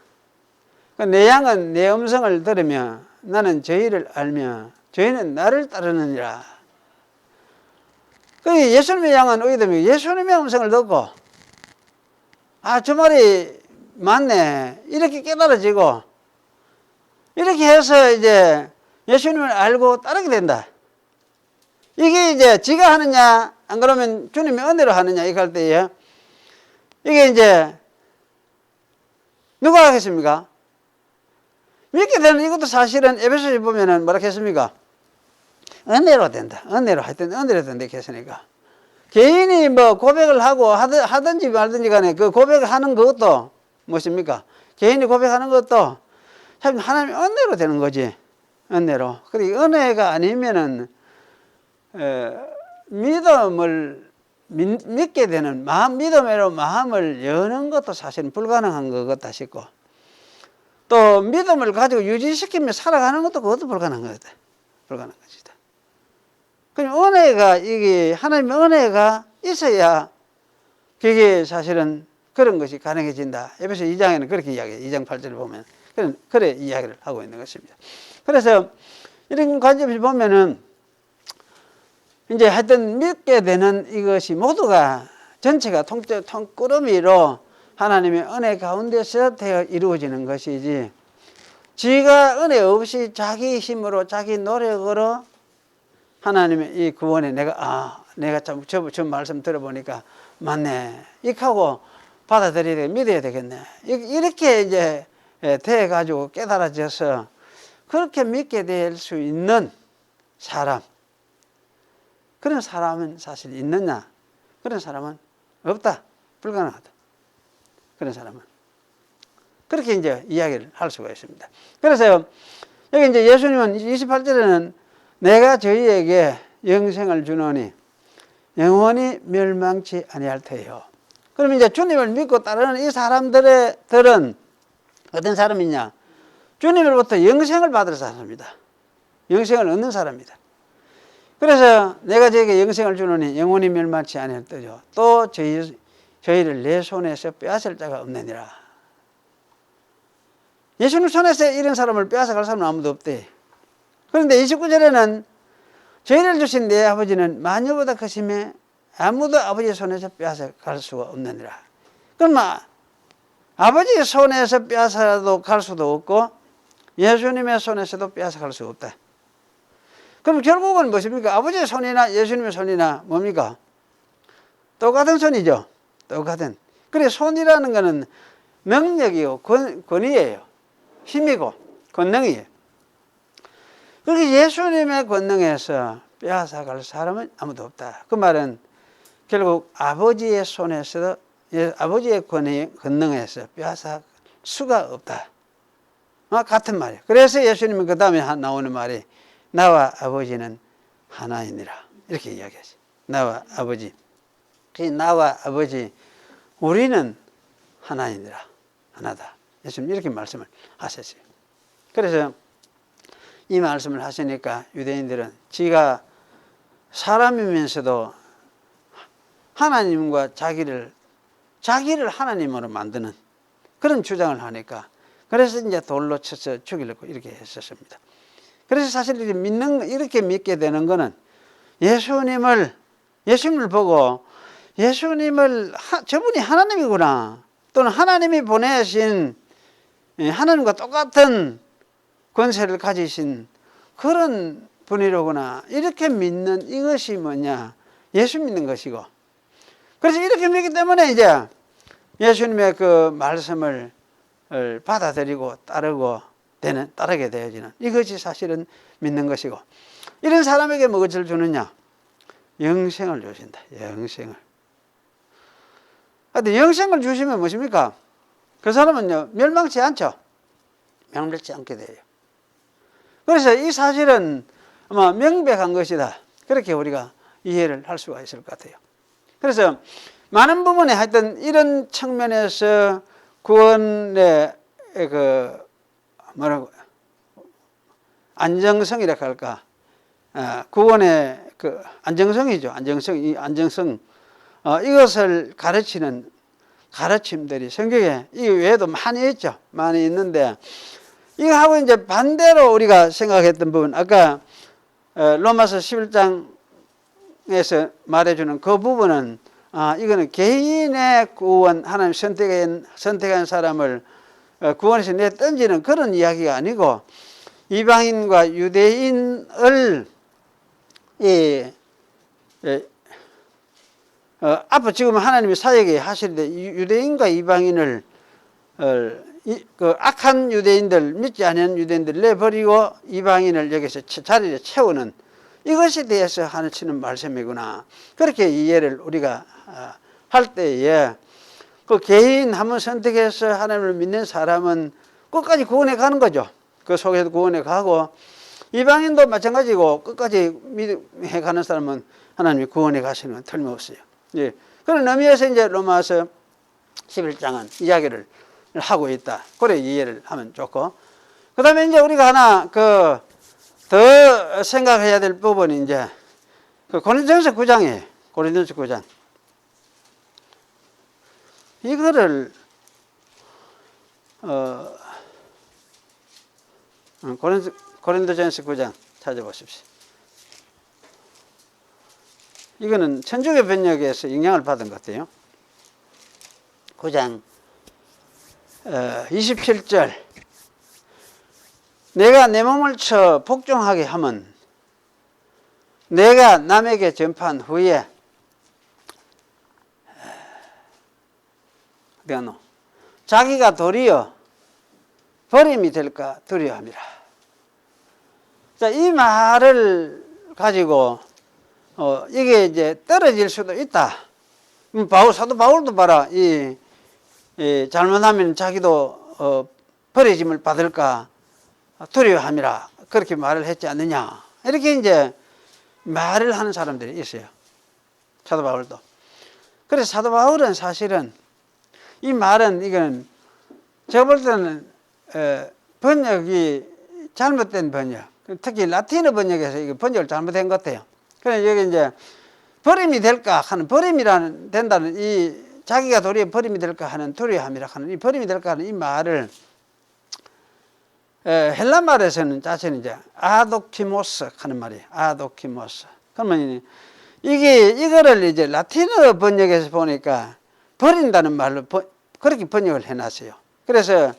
내 양은 내 음성을 들으며 나는 저희를 알며 저희는 나를 따르느니라. 예수님의 양은 어디 됩니까? 예수님의 음성을 듣고, 저 말이 맞네, 이렇게 깨달아지고, 이렇게 해서 이제 예수님을 알고 따르게 된다. 이게 이제 지가 하느냐, 안 그러면 주님의 은혜로 하느냐, 이거 할 때에, 이게 이제 누가 하겠습니까? 믿게 되는 이것도 사실은 에베소서에 보면은 뭐라 했습니까? 은혜로 된다. 은혜로 된다. 이렇게 했으니까. 개인이 뭐 고백을 하고 하든지 말든지 간에 그 고백을 하는 것도 무엇입니까? 개인이 고백하는 것도 참 하나님의 은혜로 되는 거지. 은혜로. 그리고 은혜가 아니면은 믿음을 믿게 되는 믿음으로 마음을 여는 것도 사실은 불가능한 것 같다 싶고, 또 믿음을 가지고 유지시키며 살아가는 것도 그것도 불가능한 거다. 불가능한 것이다. 그럼 은혜가, 이게 하나님의 은혜가 있어야 그게 사실은 그런 것이 가능해진다. 에베소 2장에는 그렇게 이야기해요. 2장 8절을 보면. 그래 이야기를 하고 있는 것입니다. 그래서 이런 관점에서 보면은 이제 하여튼 믿게 되는 이것이 모두가 전체가 통꾸러미로 하나님의 은혜 가운데서 이루어지는 것이지, 지가 은혜 없이 자기 힘으로 자기 노력으로 하나님의 이 구원에 내가 저 말씀 들어보니까 맞네, 이하고 받아들여야 돼, 믿어야 되겠네, 이렇게 이제 돼 가지고 깨달아져서 그렇게 믿게 될 수 있는 사람, 그런 사람은 사실 있느냐? 그런 사람은 없다. 불가능하다. 그런 사람은. 그렇게 이제 이야기를 할 수가 있습니다. 그래서 여기 이제 예수님은 28절에는 내가 저희에게 영생을 주노니 영원히 멸망치 아니할 테요. 그럼 이제 주님을 믿고 따르는 이 사람들은 어떤 사람이냐? 주님으로부터 영생을 받을 사람입니다. 영생을 얻는 사람입니다. 그래서 내가 저에게 영생을 주노니 영원히 멸망치 아니할 테요. 또 저희를 내 손에서 빼앗을 자가 없느니라. 예수님 손에서 이런 사람을 빼앗아갈 사람은 아무도 없대. 그런데 29절에는 저희를 주신 내 아버지는 마녀보다 크심에 아무도 아버지의 손에서 빼앗아 갈 수가 없느니라. 그럼 아버지의 손에서 빼앗아도 갈 수도 없고 예수님의 손에서도 빼앗아 갈 수 없다. 그럼 결국은 무엇입니까? 아버지의 손이나 예수님의 손이나 뭡니까? 똑같은 손이죠. 똑같은. 그래 손이라는 것은 능력이요 권위예요. 힘이고 권능이에요. 그렇게 예수님의 권능에서 빼앗아갈 사람은 아무도 없다. 그 말은 결국 아버지의 손에서 아버지의 권능에서 빼앗아갈 수가 없다. 같은 말이에요. 그래서 예수님은 그 다음에 나오는 말이 나와 아버지는 하나이니라 이렇게 이야기하죠. 나와 아버지. 나와 아버지 우리는 하나이니라. 하나다. 예수님 이렇게 말씀을 하셨어요. 그래서 이 말씀을 하시니까 유대인들은 지가 사람이면서도 하나님과 자기를 하나님으로 만드는 그런 주장을 하니까 그래서 이제 돌로 쳐서 죽이려고 이렇게 했었습니다. 그래서 사실 이렇게 믿게 되는 거는 예수님을 보고 저분이 하나님이구나. 또는 하나님이 보내신 하나님과 똑같은 권세를 가지신 그런 분이로구나. 이렇게 믿는 이것이 뭐냐? 예수 믿는 것이고. 그래서 이렇게 믿기 때문에 이제 예수님의 그 말씀을 받아들이고 따르게 되어지는 이것이 사실은 믿는 것이고. 이런 사람에게 무엇을 주느냐? 영생을 주신다. 영생을. 근데 영생을 주시면 무엇입니까? 그 사람은요, 멸망치 않죠. 멸망치 않게 돼요. 그래서 이 사실은 아마 명백한 것이다. 그렇게 우리가 이해를 할 수가 있을 것 같아요. 그래서 많은 부분에 하여튼 이런 측면에서 구원의 안정성이라 할까? 구원의 안정성이죠. 안정성. 이것을 가르치는 가르침들이 성경에 이 외에도 많이 있죠. 많이 있는데 이거하고 이제 반대로 우리가 생각했던 부분, 아까 로마서 11장에서 말해주는 그 부분은 이거는 개인의 구원, 하나님 선택한 사람을 구원에서 내던지는 그런 이야기가 아니고 이방인과 유대인을 앞으로 지금 하나님이 사역에 하시는데 유대인과 이방인을 그 악한 유대인들, 믿지 않는 유대인들 내버리고 이방인을 여기서 자리를 채우는 이것에 대해서 하시는 말씀이구나. 그렇게 이해를 우리가 할 때에 그 개인 한번 선택해서 하나님을 믿는 사람은 끝까지 구원해 가는 거죠. 그 속에서 구원해 가고 이방인도 마찬가지고 끝까지 믿음해 가는 사람은 하나님이 구원해 가시는 건 틀림없어요. 예. 그런 의미에서 이제 로마서 11장은 이야기를 하고 있다. 그래 이해를 하면 좋고. 그 다음에 이제 우리가 하나 더 생각해야 될 부분이 이제 고린도전서 9장이에요. 고린도전서 9장. 이거를 고린도전서 9장 찾아보십시오. 이거는 천주교 번역에서 영향을 받은 것 같아요. 9장 27절. 내가 내 몸을 쳐 복종하게 하면 내가 남에게 전파한 후에 자기가 도리어 버림이 될까 두려워함이라. 자, 이 말을 가지고 이게 이제 떨어질 수도 있다. 사도 바울도 봐라. 잘못하면 자기도 버려짐을 받을까 두려워함이라. 그렇게 말을 했지 않느냐. 이렇게 이제 말을 하는 사람들이 있어요. 사도 바울도. 그래서 사도 바울은 사실은 이 말은 이거는 제가 볼 때는 번역이 잘못된 번역. 특히 라틴어 번역에서 이거 번역을 잘못한 것 같아요. 그래서 여기 이제 버림이 될까 하는 버림이라는 된다는 이 자기가 도리어 버림이 될까 하는 두려워함이라 하는 이 버림이 될까 하는 이 말을 헬라 말에서는 자체는 이제 아도키모스 하는 말이에요. 아도키모스. 그러면 이거를 이제 라틴어 번역에서 보니까 버린다는 말로 그렇게 번역을 해놨어요. 그래서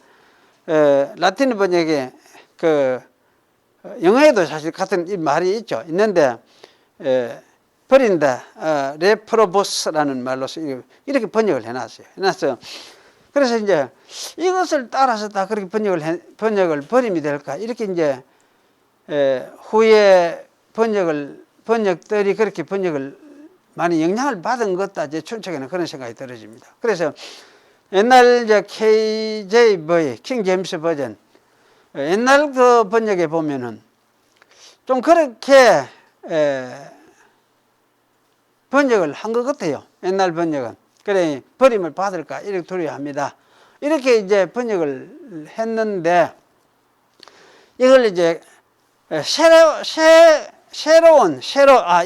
라틴어 번역에 영어에도 사실 같은 이 말이 있는데 버린다, 레프로보스라는 말로서 이렇게 번역을 해놨어요. 그래서 이제 이것을 따라서 다 그렇게 번역을 버림이 될까? 이렇게 이제 후에 번역들이 그렇게 번역을 많이 영향을 받은 것 같다. 제 춘척에는 그런 생각이 들어집니다. 그래서 옛날 이제 KJV, 킹 제임스 버전, 옛날 그 번역에 보면은 좀 그렇게 번역을 한 것 같아요. 옛날 번역은. 그래, 버림을 받을까? 이렇게 두려워합니다. 이렇게 이제 번역을 했는데, 이걸 이제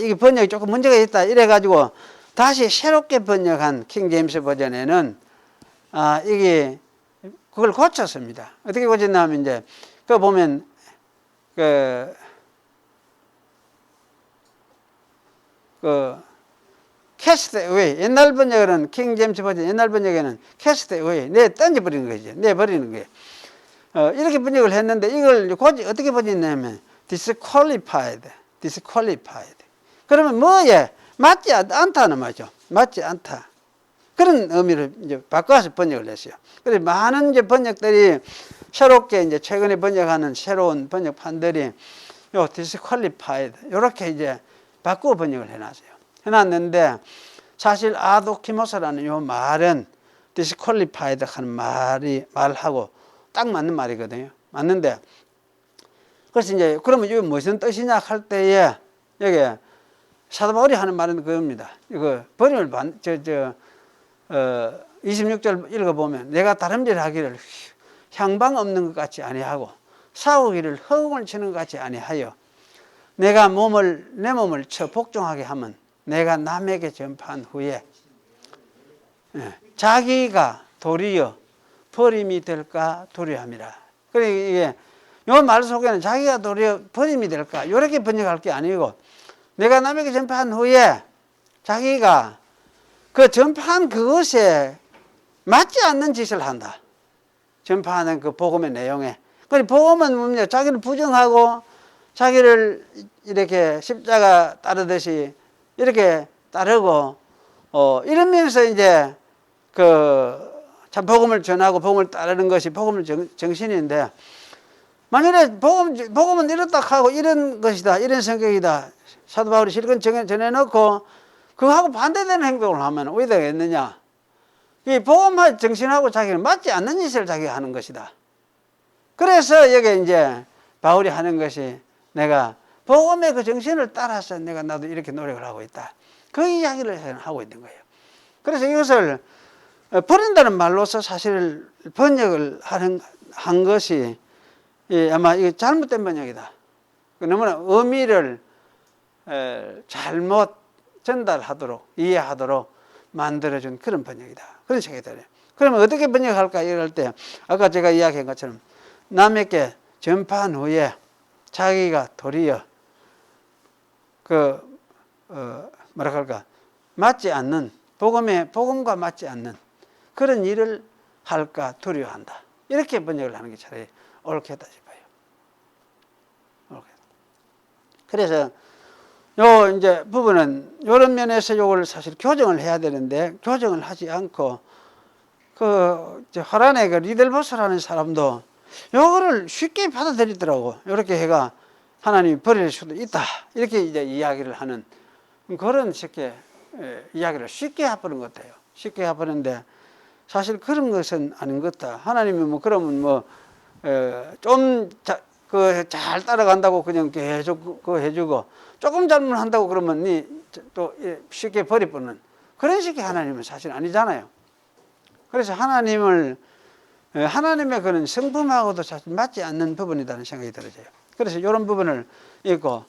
이게 번역이 조금 문제가 있다. 이래가지고 다시 새롭게 번역한 킹 제임스 버전에는, 이게, 그걸 고쳤습니다. 어떻게 고쳤냐면, 이제, 그거 보면, 캐스트 어웨이. 옛날 번역은 킹 제임스 버전 옛날 번역에는 캐스트 어웨이. 던져버리는 거죠. 내버리는 거예요. 이렇게 번역을 했는데 이걸 어떻게 번역했냐면 disqualified. 그러면 뭐에 맞지 않다는 말이죠. 맞지 않다. 그런 의미를 이제 바꿔서 번역을 했어요. 그래서 많은 이제 번역들이 새롭게 이제 최근에 번역하는 새로운 번역판들이 요 disqualified 이렇게 이제 바꾸어 번역을 해놨어요. 해놨는데 사실 아도키모스라는 요 말은 disqualified 하는 말하고 딱 맞는 말이거든요. 맞는데 그래서 이제 그러면 이게 무슨 뜻이냐 할 때에 여기 사도 바울이 하는 말은 그겁니다. 이거 버림을 26절 읽어보면 내가 다름질 하기를 향방 없는 것 같이 아니하고 싸우기를 허공을 치는 것 같이 아니하여 내가 내 몸을 쳐 복종하게 하면 내가 남에게 전파한 후에 자기가 도리어 버림이 될까 두려워함이라. 그러니까 이게 이 말 속에는 자기가 도리어 버림이 될까 이렇게 번역할 게 아니고 내가 남에게 전파한 후에 자기가 그 전파한 그것에 맞지 않는 짓을 한다. 전파하는 그 복음의 내용에. 그러니까 복음은 뭡니까? 자기를 부정하고 자기를 이렇게 십자가 따르듯이 이렇게 따르고 이러면서 이제 참 복음을 전하고 복음을 따르는 것이 복음의 정신인데 만약에 복음은 이렇다 하고 이런 것이다 이런 성격이다 사도 바울이 실컷 전해놓고 그거하고 반대되는 행동을 하면 어디 되겠느냐. 이 복음의 정신하고 자기는 맞지 않는 짓을 자기가 하는 것이다. 그래서 여기 이제 바울이 하는 것이 내가 복음의 그 정신을 따라서 나도 이렇게 노력을 하고 있다. 그 이야기를 하고 있는 거예요. 그래서 이것을 버린다는 말로서 사실 번역을 한 것이 아마 이거 잘못된 번역이다. 너무나 의미를 잘못 전달하도록 이해하도록 만들어준 그런 번역이다. 그런 생각이 들어요. 그러면 어떻게 번역할까 이럴 때 아까 제가 이야기한 것처럼 남에게 전파한 후에 자기가 도리어 맞지 않는 복음과 맞지 않는 그런 일을 할까 두려워한다. 이렇게 번역을 하는 게 차라리 옳겠다 싶어요. 그래서 요 이제 부분은 이런 면에서 요걸 사실 교정을 해야 되는데 교정을 하지 않고 화란의 리델보스라는 사람도 요거를 쉽게 받아들이더라고. 이렇게 해가 하나님이 버릴 수도 있다. 이렇게 이제 이야기를 하는 그런 쉽게 이야기를 쉽게 해버린 것 같아요. 쉽게 해버렸는데 사실 그런 것은 아닌 것 같다. 하나님이 그러면 좀 잘 따라간다고 그냥 해주고 조금 잘못한다고 그러면 또 쉽게 버려버리는 그런 식의 하나님은 사실 아니잖아요. 그래서 하나님의 그런 성품하고도 사실 맞지 않는 부분이라는 생각이 들어져요. 그래서 이런 부분을 읽고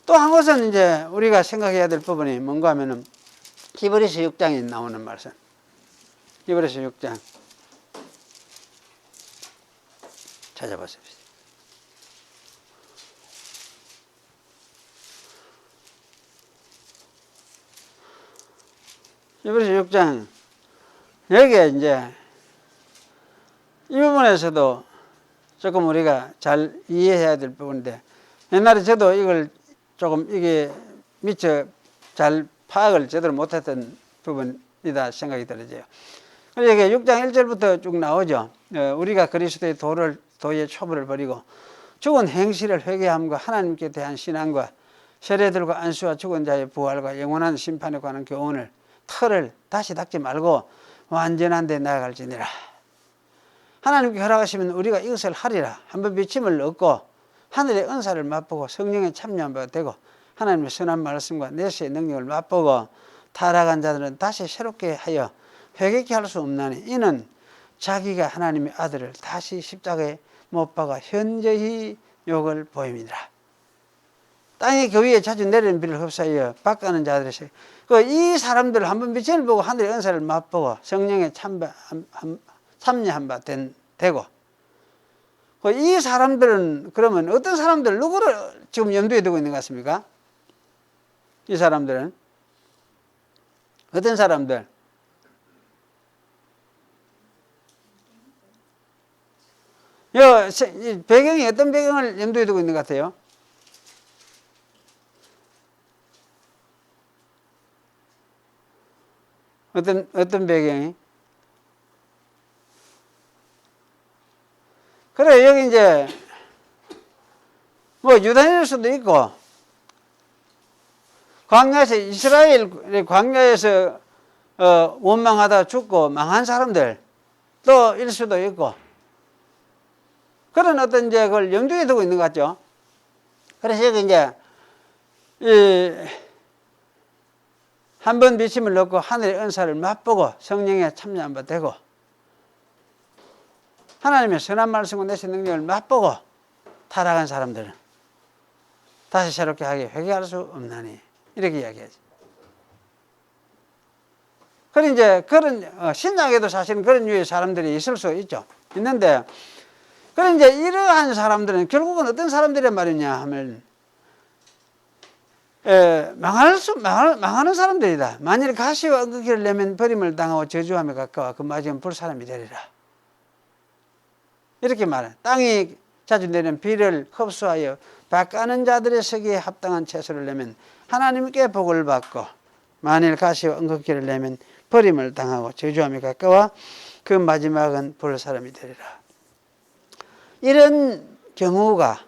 또 한 것은 이제 우리가 생각해야 될 부분이 뭔가 하면은 히브리서 6장에 나오는 말씀. 히브리서 6장 찾아보십시오. 히브리서 6장 여기에 이제 이 부분에서도 조금 우리가 잘 이해해야 될 부분인데, 옛날에 저도 이걸 조금 이게 미처 잘 파악을 제대로 못했던 부분이다 생각이 들어져요. 그래서 이게 6장 1절부터 쭉 나오죠. 우리가 그리스도의 도의 초벌을 버리고 죽은 행실을 회개함과 하나님께 대한 신앙과 세례들과 안수와 죽은 자의 부활과 영원한 심판에 관한 교훈을 틀을 다시 닦지 말고 완전한 데 나아갈지니라. 하나님께 허락하시면 우리가 이것을 하리라. 한번 비침을 얻고 하늘의 은사를 맛보고 성령에 참여한 바가 되고 하나님의 선한 말씀과 내세의 능력을 맛보고 타락한 자들은 다시 새롭게 하여 회개케 할 수 없나니 이는 자기가 하나님의 아들을 다시 십자가에 못 박아 현저히 욕을 보입니다. 땅이 그 위에 자주 내리는 비를 흡수하여 박가는 자들이 이 사람들 한번 비침을 보고 하늘의 은사를 맛보고 성령에 참여한 바 되고, 이 사람들은 그러면 어떤 사람들, 누구를 지금 염두에 두고 있는 것 같습니까? 이 사람들은 어떤 사람들? 배경이 어떤 배경을 염두에 두고 있는 것 같아요? 어떤 배경이? 그래, 여기 이제, 유다인일 수도 있고, 광야에서, 이스라엘 광야에서, 원망하다 죽고 망한 사람들, 또 일 수도 있고, 그런 어떤 이제 그걸 염두에 두고 있는 것 같죠. 그래서 여기 이제, 한 번 비침을 넣고 하늘의 은사를 맛보고 성령에 참여한 바 되고, 하나님의 선한 말씀과 내세의 능력을 맛보고 타락한 사람들은 다시 새롭게 하게 회개할 수 없나니, 이렇게 이야기하지. 그런 이제 그런 신약에도 사실은 그런 유의 사람들이 있을 수 있죠. 있는데, 그런 이제 이러한 사람들은 결국은 어떤 사람들이란 말이냐 하면 망하는 사람들이다. 만일 가시와 은극기를 내면 버림을 당하고 저주함에 가까워 그 맞으면 불사람이 되리라. 이렇게 말해. 땅이 자주 내리는 비를 흡수하여 밭가는 자들의 서기에 합당한 채소를 내면 하나님께 복을 받고, 만일 가시와 은극기를 내면 버림을 당하고 저주함에 가까워 그 마지막은 불사람이 되리라. 이런 경우가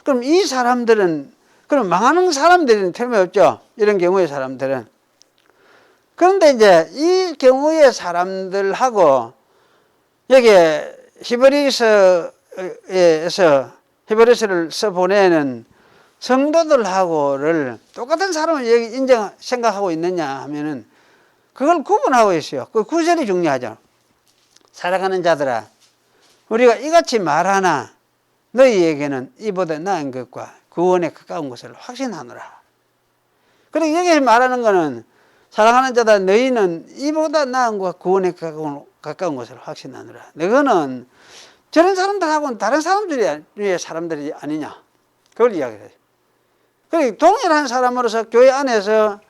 그럼 이 사람들은, 그럼 망하는 사람들은 틀림없죠. 이런 경우의 사람들은. 그런데 이제 이 경우의 사람들하고 여기에 히브리서를 써보내는 성도들하고를 똑같은 사람을 여기 생각하고 있느냐 하면은 그걸 구분하고 있어요. 그 구절이 중요하죠. 살아가는 자들아, 우리가 이같이 말하나 너희에게는 이보다 나은 것과 구원에 가까운 것을 확신하노라. 그리고 여기 말하는 것은 사랑하는 자다, 너희는 이보다 나은 것과 구원에 가까운 것을 확신하노라. 너희는 저런 사람들하고는 다른 사람들이 아니냐, 그걸 이야기해요. 그리고 동일한 사람으로서 교회 안에서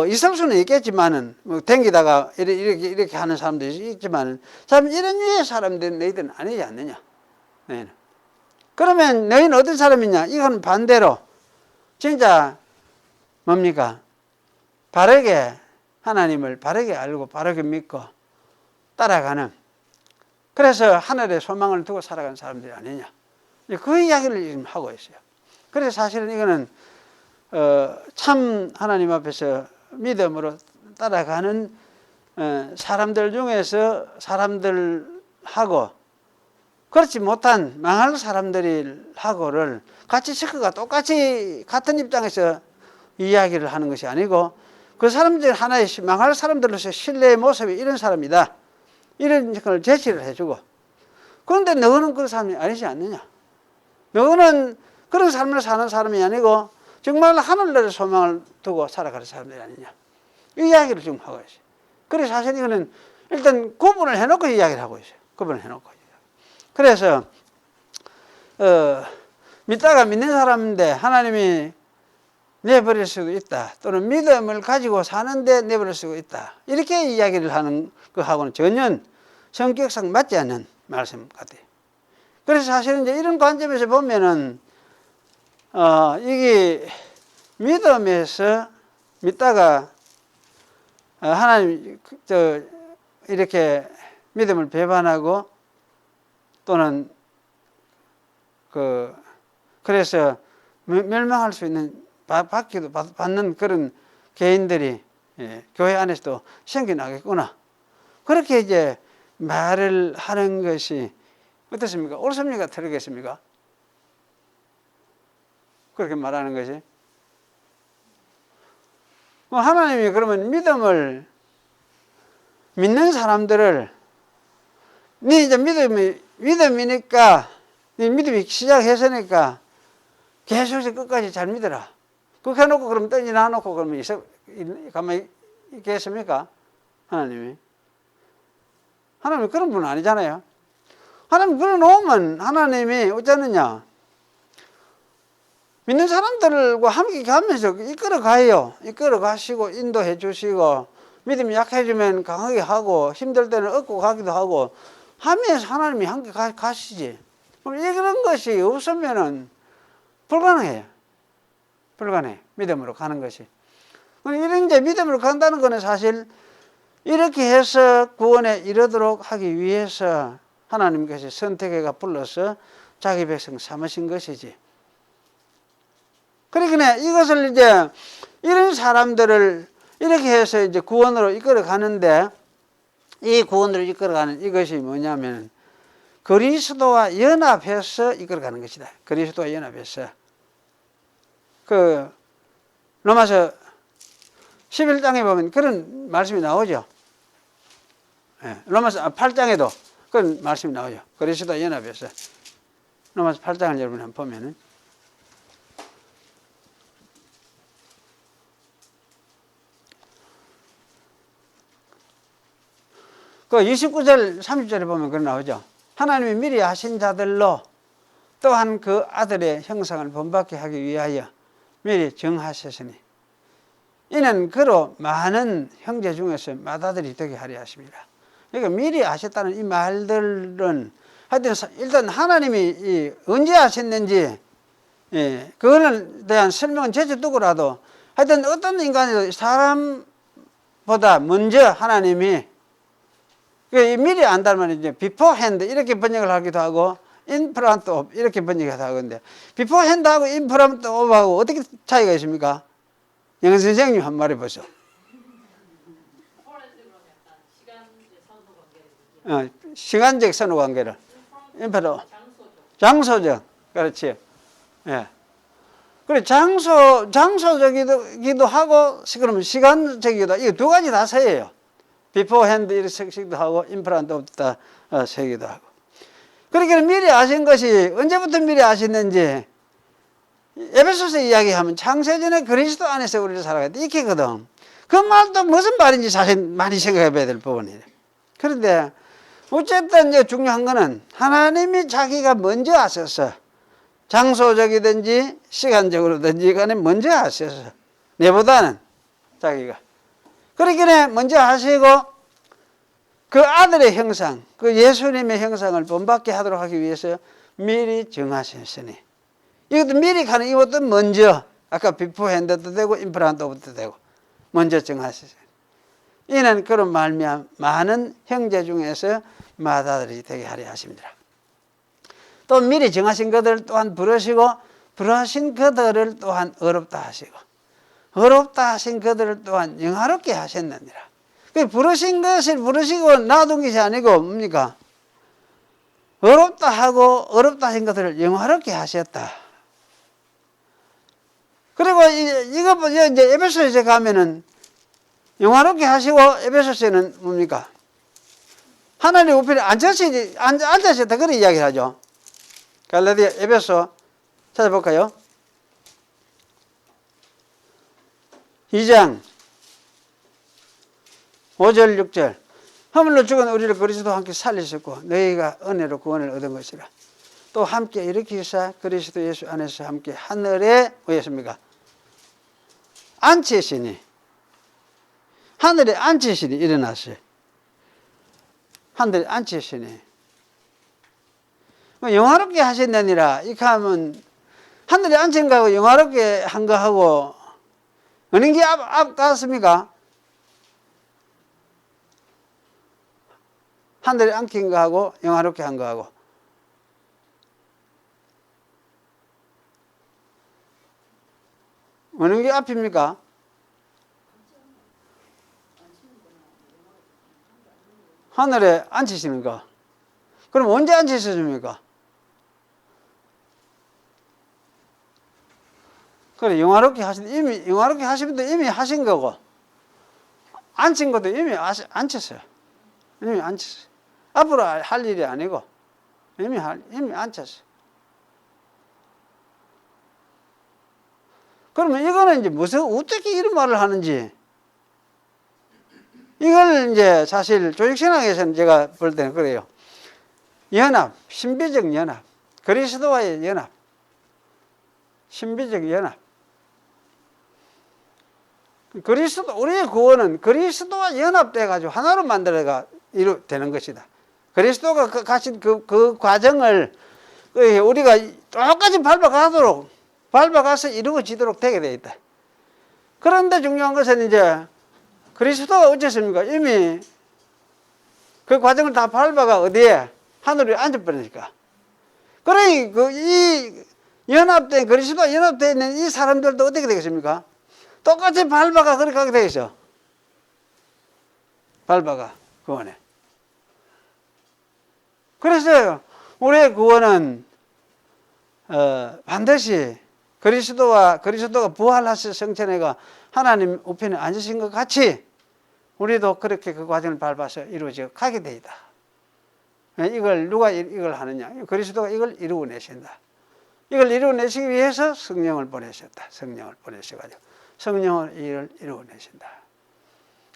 있을 수는 있겠지만은, 댕기다가 이렇게 하는 사람들이 있지만은, 참, 이런 류의 사람들은 너희들은 아니지 않느냐. 너희는. 그러면 너희는 어떤 사람이냐? 이건 반대로, 진짜, 뭡니까? 바르게, 하나님을 바르게 알고, 바르게 믿고, 따라가는, 그래서 하늘에 소망을 두고 살아가는 사람들이 아니냐. 그 이야기를 지금 하고 있어요. 그래서 사실은 이거는, 참 하나님 앞에서 믿음으로 따라가는 사람들 중에서 사람들하고 그렇지 못한 망할 사람들하고를 같이 섞어가 똑같이 같은 입장에서 이야기를 하는 것이 아니고, 그 사람들 하나의 망할 사람들로서 신뢰의 모습이 이런 사람이다, 이런 걸 제시를 해주고, 그런데 너는 그런 사람이 아니지 않느냐. 너는 그런 삶을 사는 사람이 아니고 정말 하늘나라의 소망을 두고 살아가는 사람들이 아니냐, 이 이야기를 지금 하고 있어요. 그래서 사실 이거는 일단 구분을 해놓고 이야기를 하고 있어요. 구분을 해놓고. 그래서 믿다가 믿는 사람인데 하나님이 내버릴 수도 있다. 또는 믿음을 가지고 사는데 내버릴 수도 있다. 이렇게 이야기를 하는 것하고는 전혀 성격상 맞지 않는 말씀 같아요. 그래서 사실은 이제 이런 관점에서 보면은, 이게 믿음에서 믿다가, 하나님, 이렇게 믿음을 배반하고 또는 그래서 멸망할 수 있는, 받는 그런 개인들이, 교회 안에서도 생겨나겠구나. 그렇게 이제 말을 하는 것이 어떻습니까? 옳습니까? 틀리겠습니까? 그렇게 말하는 것이. 하나님이 그러면 믿는 사람들을, 네 이제 믿음이니까, 네 믿음이 시작했으니까 계속 끝까지 잘 믿어라. 그렇게 해놓고 그럼 던지 놔놓고 그러면 가만히 있겠습니까? 하나님이 그런 분은 아니잖아요. 하나님 그러놓으면 하나님이 어쩌느냐, 믿는 사람들과 함께 가면서 이끌어 가시고 인도해 주시고, 믿음이 약해지면 강하게 하고 힘들 때는 얻고 가기도 하고 하면서 하나님이 함께 가시지. 그럼 이런 것이 없으면은 불가능해요. 믿음으로 가는 것이. 이런 이제 믿음으로 간다는 것은 사실 이렇게 해서 구원에 이르도록 하기 위해서 하나님께서 선택해가 불러서 자기 백성 삼으신 것이지. 그러니까 이것을 이제 이런 사람들을 이렇게 해서 이제 구원으로 이끌어 가는데, 이 구원으로 이끌어 가는 이것이 뭐냐면 그리스도와 연합해서 이끌어 가는 것이다. 그리스도와 연합해서. 로마서 11장에 보면 그런 말씀이 나오죠. 로마서 8장에도 그런 말씀이 나오죠. 그리스도와 연합해서. 로마서 8장을 여러분 한번 보면은, 그 29절, 30절에 보면 그런 나오죠. 하나님이 미리 하신 자들로 또한 그 아들의 형상을 본받게 하기 위하여 미리 정하셨으니 이는 그로 많은 형제 중에서 맏아들이 되게 하려 하십니다. 그러니까 미리 하셨다는 이 말들은 하여튼 일단 하나님이 언제 하셨는지, 그거에 대한 설명은 제쳐두고라도 하여튼 어떤 인간이도 사람보다 먼저 하나님이, 미리 안다면 이제 beforehand 이렇게 번역을 하기도 하고 in front of 이렇게 번역하기도 하는데, beforehand하고 in front of하고 어떻게 차이가 있습니까? 영어 선생님 한 말 해보세요. 시간적 선호 관계를. in front of. 장소적. 그렇지. 예. 그래, 장소적이기도 하고, 그러면 시간적이기도 하고, 이 두 가지 다 서예요. beforehand 이렇게 쓰기도 하고, in front of 다 쓰기도 하고. 그러니까 미리 아신 것이 언제부터 미리 아셨는지, 에베소서 이야기하면 창세전에 그리스도 안에서 우리를 살아가야 돼. 이렇게거든. 그 말도 무슨 말인지 사실 많이 생각해 봐야 될 부분이에요. 그런데 어쨌든 이제 중요한 거는 하나님이 자기가 먼저 하셔서, 장소적이든지 시간적으로든지 간에 먼저 하셔서, 내보다는 자기가. 그러니까 먼저 하시고 그 아들의 형상, 그 예수님의 형상을 본받게 하도록 하기 위해서 미리 정하셨으니, 이것도 미리 가는, 이것도 먼저, 아까 beforehand도 되고 in front of도 되고 먼저 정하셨어요. 이는 그런 말미암아 많은 형제 중에서 맏아들이 되게 하려 하십니다. 또 미리 정하신 그들을 또한 부르시고 부르신 그들을 또한 어렵다 하시고 어렵다 하신 그들을 또한 영화롭게 하셨느니라. 부르신 것을 부르시고 놔둔 것이 아니고 뭡니까? 어렵다 하고 어렵다 하신 것들을 영화롭게 하셨다. 그리고 이거 이제 에베소서에 가면은 영화롭게 하시고, 에베소서에는 뭡니까? 하나님 우편에 앉으셨다. 그런 이야기를 하죠. 갈라디아 에베소 찾아볼까요? 2장 5절 6절. 허물로 죽은 우리를 그리스도와 함께 살리셨고 너희가 은혜로 구원을 얻은 것이라. 또 함께 일으키사 그리스도 예수 안에서 함께 하늘에 뭐였습니까? 안치의 신이, 하늘의 안치의 신이 일어났어요. 하늘의 안치의 신이. 영화롭게 하신다니라, 이렇게 하면, 하늘의 안치인 거하고 영화롭게 한 거하고, 어느 게 앞 같습니까? 하늘의 안긴 거하고, 영화롭게 한 거하고. 어느 게 앞입니까? 하늘에 앉히시는 거. 그럼 언제 앉히셔줍니까? 그래, 영화롭게 이미, 영화롭게 하시면도 이미 하신 거고, 앉힌 것도 이미 앉혔어요. 이미 앉혔어요. 앞으로 할 일이 아니고, 이미 앉혔어요. 그러면 이거는 이제 어떻게 이런 말을 하는지, 이걸 이제 사실 조직신학에서는 제가 볼 때는 그래요. 연합, 신비적 연합, 그리스도와의 연합, 신비적 연합. 그리스도, 우리의 구원은 그리스도와 연합돼가지고 하나로 만들어가 되는 것이다. 그리스도가 가신 그 과정을 우리가 똑같이 밟아가서 이루어지도록 되게 되어 있다. 그런데 중요한 것은 이제 그리스도가 어쨌습니까? 이미 그 과정을 다 밟아가 어디에? 하늘에 앉아버리니까. 그러니 이 연합된, 그리스도와 연합되어 있는 이 사람들도 어떻게 되겠습니까? 똑같이 밟아가 그렇게 하게 되겠죠. 밟아가 구원에. 그래서 우리의 구원은 반드시 그리스도가 부활하셔 성천회가 하나님 우편에 앉으신 것 같이 우리도 그렇게 그 과정을 밟아서 이루어져 가게 돼 있다. 이걸 누가 이걸 하느냐? 그리스도가 이걸 이루어내신다. 이걸 이루어내시기 위해서 성령을 보내셨다. 성령을 보내셔가지고 성령을 이를 이루어내신다.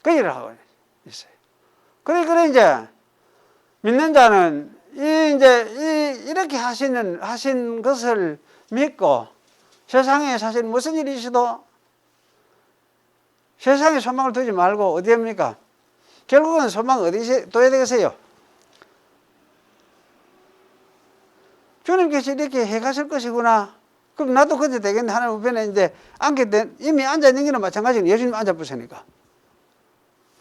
그 일을 하고 있어요. 그래 이제 믿는 자는 이렇게 하신 것을 믿고 세상에 사실 무슨 일이 있어도 세상에 소망을 두지 말고 어디입니까? 결국은 소망 어디에 둬야 되겠어요? 주님께서 이렇게 해 가실 것이구나. 그럼 나도 그렇게 되겠네. 하나님 우편에 이제 이미 앉아있는 게는 마찬가지로 예수님 앉아보시니까.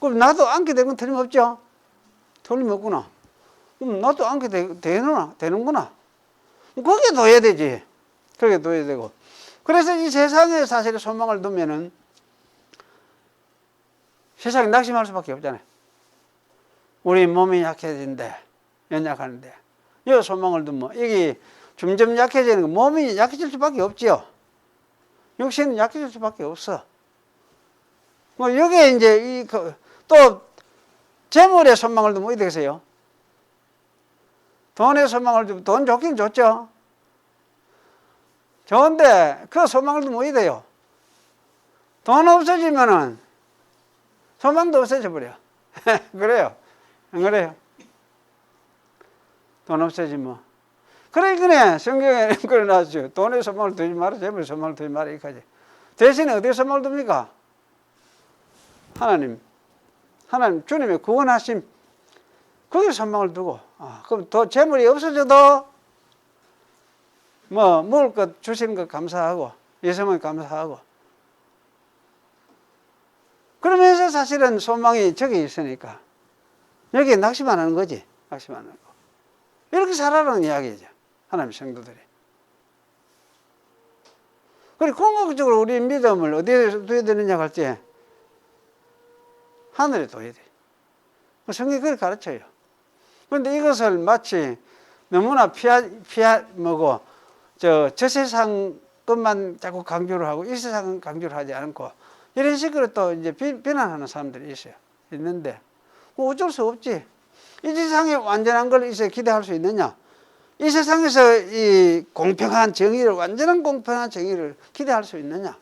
그럼 나도 앉게 된 건 틀림없죠? 틀림없구나. 그럼 나도 앉게 되는구나. 거기에 둬야 되지. 거기에 둬야 되고. 그래서 이 세상에 사실 소망을 두면은 세상에 낙심할 수밖에 없잖아요. 우리 몸이 약해진대. 연약하는데. 이 소망을 두면 이게 점점 약해지는 거, 몸이 약해질 수밖에 없지요. 육신은 약해질 수밖에 없어. 뭐 여기에 이제 또 재물의 소망을 두면 어떻게 되겠어요? 돈의 소망을 두면 돈 좋긴 좋죠. 좋은데 그 소망을 두면 어떻게 돼요? 돈 없어지면은 소망도 없어져 버려. 그래요? 안 그래요? 돈 없어지면. 그러니까 성경에 그래 놨죠. 돈에 소망을 두지 마라, 재물에 소망을 두지 마라, 이까지. 대신에 어디에 소망을 둡니까? 하나님 주님의 구원하심, 거기에 소망을 두고. 그럼 또 재물이 없어져도 뭐 먹을 것 주시는 것 감사하고 예수님 감사하고. 그러면서 사실은 소망이 저기 있으니까 여기에 낙심 안 하는 거지. 낙심 안 하고. 이렇게 살아라는 이야기죠. 하나님 성도들이. 그리고 궁극적으로 우리 믿음을 어디에 둬야 되느냐 할 때 하늘에 둬야 돼. 성경이 그렇게 가르쳐요. 그런데 이것을 마치 너무나 저 세상 것만 자꾸 강조를 하고 이 세상은 강조를 하지 않고 이런 식으로 또 이제 비난하는 사람들이 있는데 어쩔 수 없지. 이 세상에 완전한 걸 이제 기대할 수 있느냐? 이 세상에서 이 완전한 공평한 정의를 기대할 수 있느냐?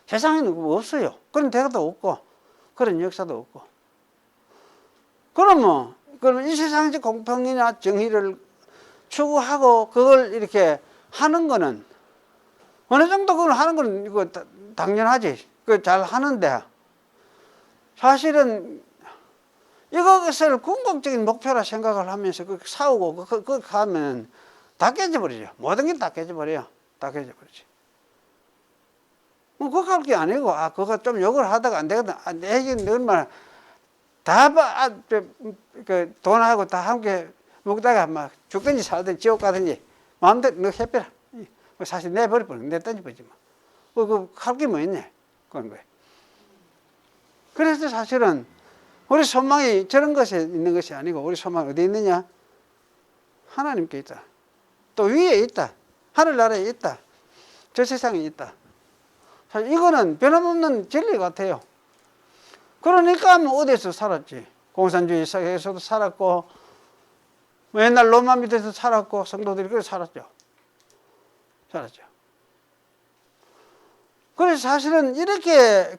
세상에는 그거 없어요. 그런 대가도 없고, 그런 역사도 없고. 그러면 이 세상에서 공평이나 정의를 추구하고 그걸 이렇게 하는 거는 어느 정도 그걸 하는 거는 이거 당연하지. 그 잘 하는데 사실은 이것을 궁극적인 목표라 생각을 하면서 그 싸우고 그 가면 다 깨져버리죠. 모든 게 다 깨져버려요. 다 깨져버리지. 그거 할 게 아니고, 그거 좀 욕을 하다가 안 되거든. 내가 얼마나 그 돈하고 다 함께 먹다가 막 죽든지 살든지 지옥 가든지 마음대로 너 해빼라. 사실 내버려 버려. 내 던져버리지 뭐. 할 게 뭐 있네. 그런 거예요. 그래서 사실은 우리 소망이 저런 것에 있는 것이 아니고 우리 소망이 어디 있느냐? 하나님께 있다. 또 위에 있다. 하늘나라에 있다. 저 세상에 있다. 사실 이거는 변함없는 진리 같아요. 그러니까 어디서 살았지. 공산주의 사회에서도 살았고 옛날 로마 밑에서 살았고 성도들이 그렇게 살았죠. 그래서 사실은 이렇게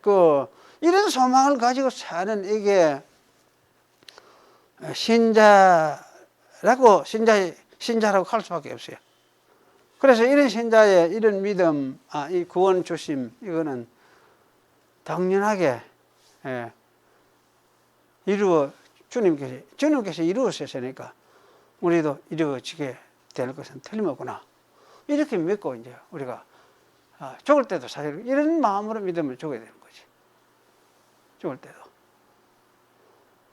이런 소망을 가지고 사는 이게 신자라고 할 수밖에 없어요. 그래서 이런 신자의 이런 믿음, 이 구원 주심, 이거는 당연하게 주님께서 이루어주셨으니까 우리도 이루어지게 될 것은 틀림없구나. 이렇게 믿고 이제 우리가 죽을 때도 사실 이런 마음으로 믿음을 죽어야 되는 거지. 죽을 때도.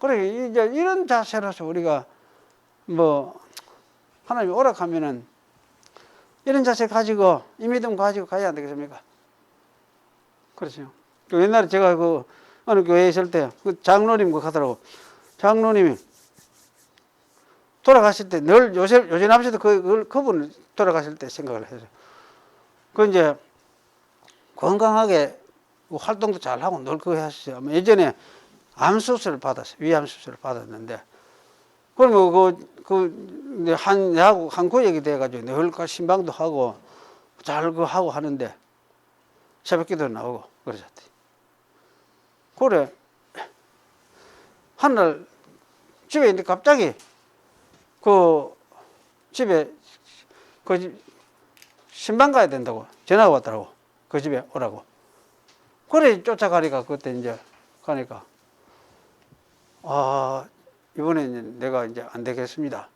그래, 이제 이런 자세로서 우리가 하나님이 오락하면은 이런 자세 가지고, 이 믿음 가지고 가야 안 되겠습니까? 그렇죠. 옛날에 제가 어느 교회에 있을 때, 장로님 가더라고. 장로님이 돌아가실 때 늘 요새 아버지도 그분 돌아가실 때 생각을 했어요. 이제 건강하게 활동도 잘하고 늘 그거 하시죠. 예전에 암수술을 받았어요. 위암 수술을 받았는데, 내하고 한 구역이 돼가지고 늘 신방도 하고 잘 하고 하는데 새벽기도 나오고 그러셨대. 그래. 한날 집에 있는데 갑자기 집에 신방 가야 된다고 전화가 왔더라고. 그 집에 오라고. 그래 쫓아가니까 그때 이제 가니까 이번에 내가 이제 안 되겠습니다.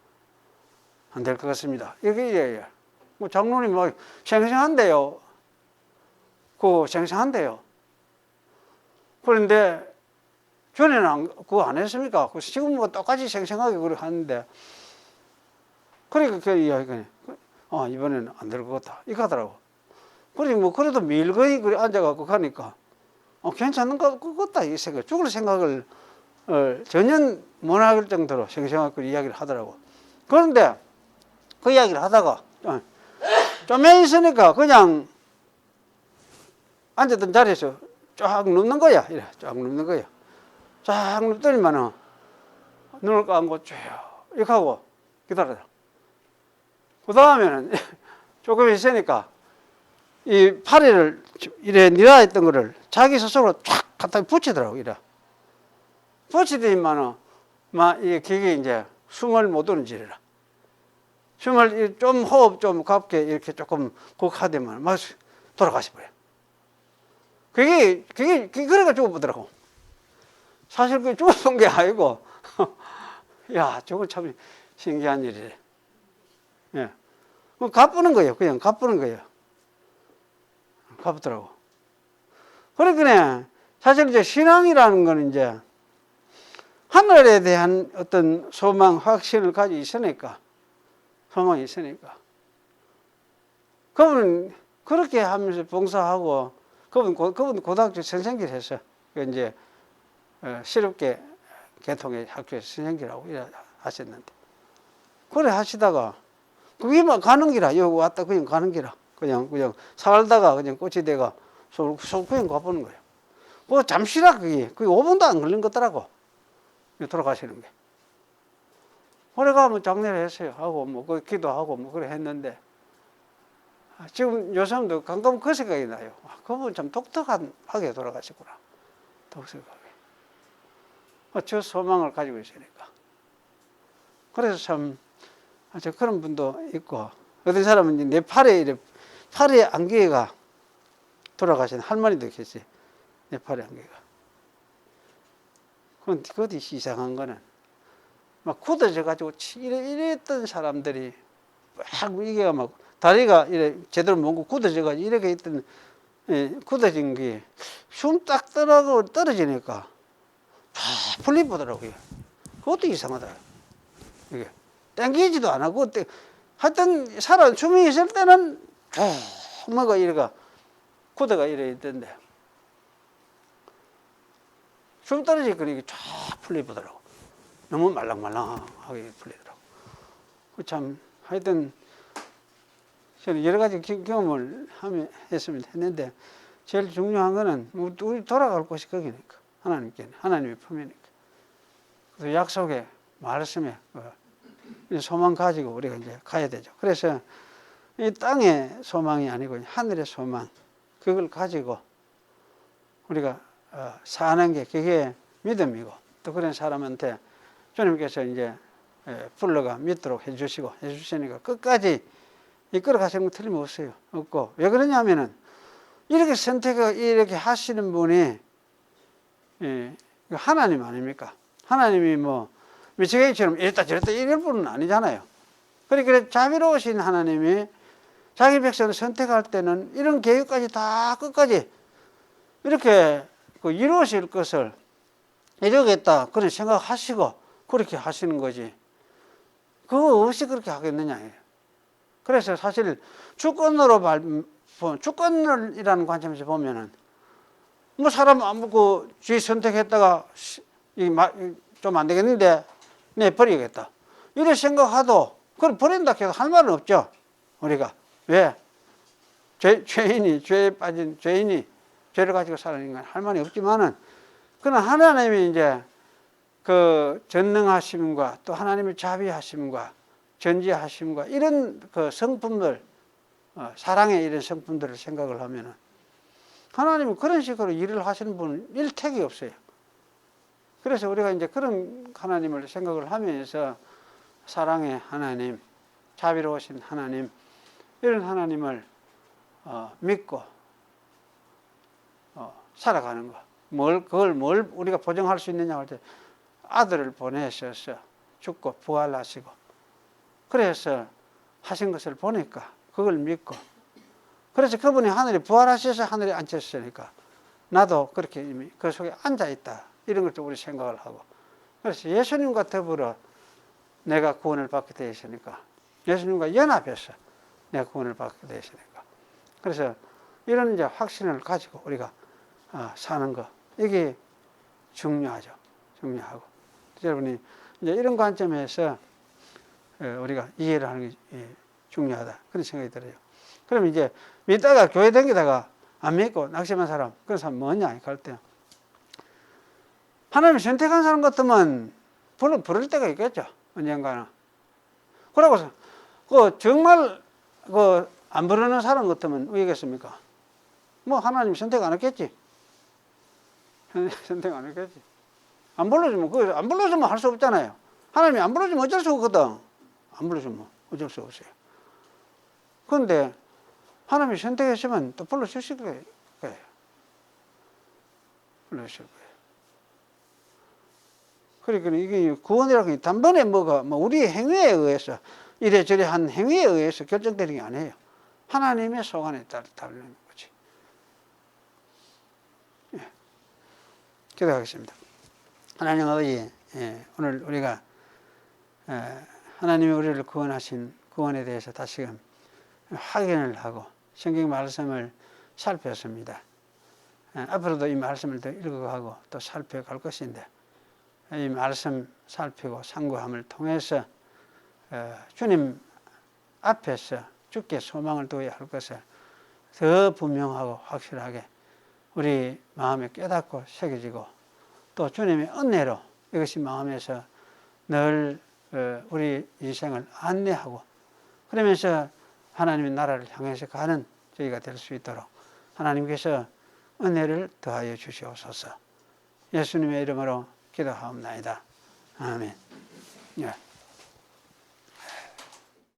안 될 것 같습니다. 이게 장로님 생생한데요. 생생한데요. 그런데 전에는 그거 안 했습니까? 지금 똑같이 생생하게 그걸 하는데 그러니까 그 이야기가 이번에는 안 될 것 같다. 이거 하더라고. 그래도 밀거이 그래 앉아갖고 가니까 괜찮은 것 같다. 이 생각. 죽을 생각을 전혀 못할 정도로 생생하게 이야기를 하더라고. 그런데 그 이야기를 하다가 좀 있으니까 그냥 앉았던 자리에서 쫙 눕는 거야. 이래 쫙 눕는 거야. 쫙 눕더니만은 눈을 감고 쭉 이렇게 하고 기다려라. 그 다음에는 조금 있으니까 이 파리를 이래 니라했던 거를 자기 스스로 쫙 갖다 붙이더라고. 이래 붙이더니만은 그게 이제 숨을 못 들은지라. 숨을 좀 호흡 좀 가볍게 이렇게 조금 하더만 막 돌아가셔버려. 그게 그래가 죽어보더라고. 사실 그게 죽어본 게 아니고 야 저거 참 신기한 일이래. 예. 가쁘는 거예요. 그냥 가쁘는 거예요. 가쁘더라고. 그러니까 사실 이제 신앙이라는 거는 이제 하늘에 대한 어떤 소망, 확신을 가지고 있으니까, 소망이 있으니까. 그분은 그렇게 하면서 봉사하고, 그분 고등학교 선생기를 했어요. 이제 실업계 개통의 학교에서 선생기라고 하셨는데. 그래 하시다가, 그게 막 가는 기라. 여기 왔다 그냥 가는 기라. 그냥 살다가 그냥 꽃이 돼가 그냥 가보는 거예요. 잠시라 그게 5분도 안 걸린 거더라고. 돌아가시는 게. 그래가 장례를 했어요. 하고 기도하고 그래 했는데 지금 요즘도 가끔 그 생각이 나요. 그분 참 독특하게 돌아가시구나. 독특하게. 저 소망을 가지고 있으니까. 그래서 참 그런 분도 있고 어떤 사람은 내 팔에 안개가 돌아가신 할머니도 계시. 네팔의 한 개가. 그런데 이상한 거는 막 굳어져 가지고 이랬던 사람들이 막 이게 막 다리가 이래 제대로 못 굳어져 가지고 이렇게 있던 굳어진 게 숨 딱 떨어지니까 다 풀리더라고요. 그것도 이상하다. 이게 땡기지도 않고 하여튼 살아 숨이 있을 때는 뭐가 이래가 굳어가 이래 있던데 숨 떨어지니까 이게 쫙 풀리더라고. 너무 말랑말랑하게 풀리더라고. 참 하여튼 저는 여러 가지 경험을 했는데 제일 중요한 거는 우리 돌아갈 곳이 거기니까 하나님의 품이니까. 그 약속의 말씀에 소망 가지고 우리가 이제 가야 되죠. 그래서 이 땅의 소망이 아니고 하늘의 소망 그걸 가지고 우리가 사는 게 그게 믿음이고 또 그런 사람한테 주님께서 이제 불러가 믿도록 해주시니까 끝까지 이끌어 가시는 거 틀림없어요. 없고 왜 그러냐면은 이렇게 선택을 이렇게 하시는 분이 하나님 아닙니까? 하나님이 뭐 미치게이처럼 이랬다 저랬다 이럴 분은 아니잖아요. 그러니까 자비로우신 하나님이 자기 백성을 선택할 때는 이런 계획까지 다 끝까지 이렇게 이루어질 것을 이루겠다 그런 생각하시고 그렇게 하시는 거지. 그거 없이 그렇게 하겠느냐. 그래서 사실 주권이라는 관점에서 보면은 뭐 사람 안 묻고 쥐 선택했다가 좀 안 되겠는데 내 버리겠다. 이런 생각하도 그걸 버린다 해도 할 말은 없죠. 우리가 왜 죄에 빠진 죄인이 죄를 가지고 사는 인간 할 말이 없지만은 그러나 하나님이 이제 그 전능하심과 또 하나님의 자비하심과 전지하심과 이런 그 성품들 사랑의 이런 성품들을 생각을 하면은 하나님은 그런 식으로 일을 하시는 분은 일택이 없어요. 그래서 우리가 이제 그런 하나님을 생각을 하면서 사랑의 하나님, 자비로우신 하나님 이런 하나님을 믿고 살아가는 거. 그걸 뭘 우리가 보증할 수 있느냐 할 때 아들을 보내셔서 죽고 부활하시고 그래서 하신 것을 보니까 그걸 믿고 그래서 그분이 하늘에 부활하셔서 하늘에 앉으셨으니까 나도 그렇게 이미 그 속에 앉아있다 이런 것도 우리 생각을 하고 그래서 예수님과 더불어 내가 구원을 받게 되어 있으니까 예수님과 연합해서 내가 구원을 받게 되어 있으니까 그래서 이런 이제 확신을 가지고 우리가 사는 거 이게 중요하죠. 중요하고 여러분이 이제 이런 관점에서 우리가 이해를 하는 게 중요하다 그런 생각이 들어요. 그럼 이제 믿다가 교회 다니다가 안 믿고 낙심한 사람 그런 사람 뭐냐 할 때 하나님이 선택한 사람 같으면 부를 때가 있겠죠. 언젠가는. 그러고서 정말 안 부르는 사람 같으면 왜겠습니까? 뭐 하나님 선택 안 했겠지. 선택 안 했겠지. 안 불러주면 할 수 없잖아요. 하나님이 안 불러주면 어쩔 수 없거든. 안 불러주면 어쩔 수 없어요. 그런데 하나님이 선택했으면 또 불러주실 거예요. 불러주실 거예요. 그러니까 이게 구원이라는 게 단번에 우리의 행위에 의해서 이래저래 한 행위에 의해서 결정되는 게 아니에요. 하나님의 소관에 따르는 거지. 예. 기도하겠습니다. 하나님 아버지, 오늘 우리가 하나님이 우리를 구원하신 구원에 대해서 다시금 확인을 하고 성경 말씀을 살폈습니다. 앞으로도 이 말씀을 더 읽어가고 또 살펴갈 것인데 이 말씀 살피고 상고함을 통해서 주님 앞에서 주께 소망을 두어야 할 것을 더 분명하고 확실하게 우리 마음에 깨닫고 새겨지고 또 주님의 은혜로 이것이 마음에서 늘 우리 인생을 안내하고 그러면서 하나님의 나라를 향해서 가는 저희가 될 수 있도록 하나님께서 은혜를 더하여 주시옵소서. 예수님의 이름으로 기도하옵나이다. 아멘. 예.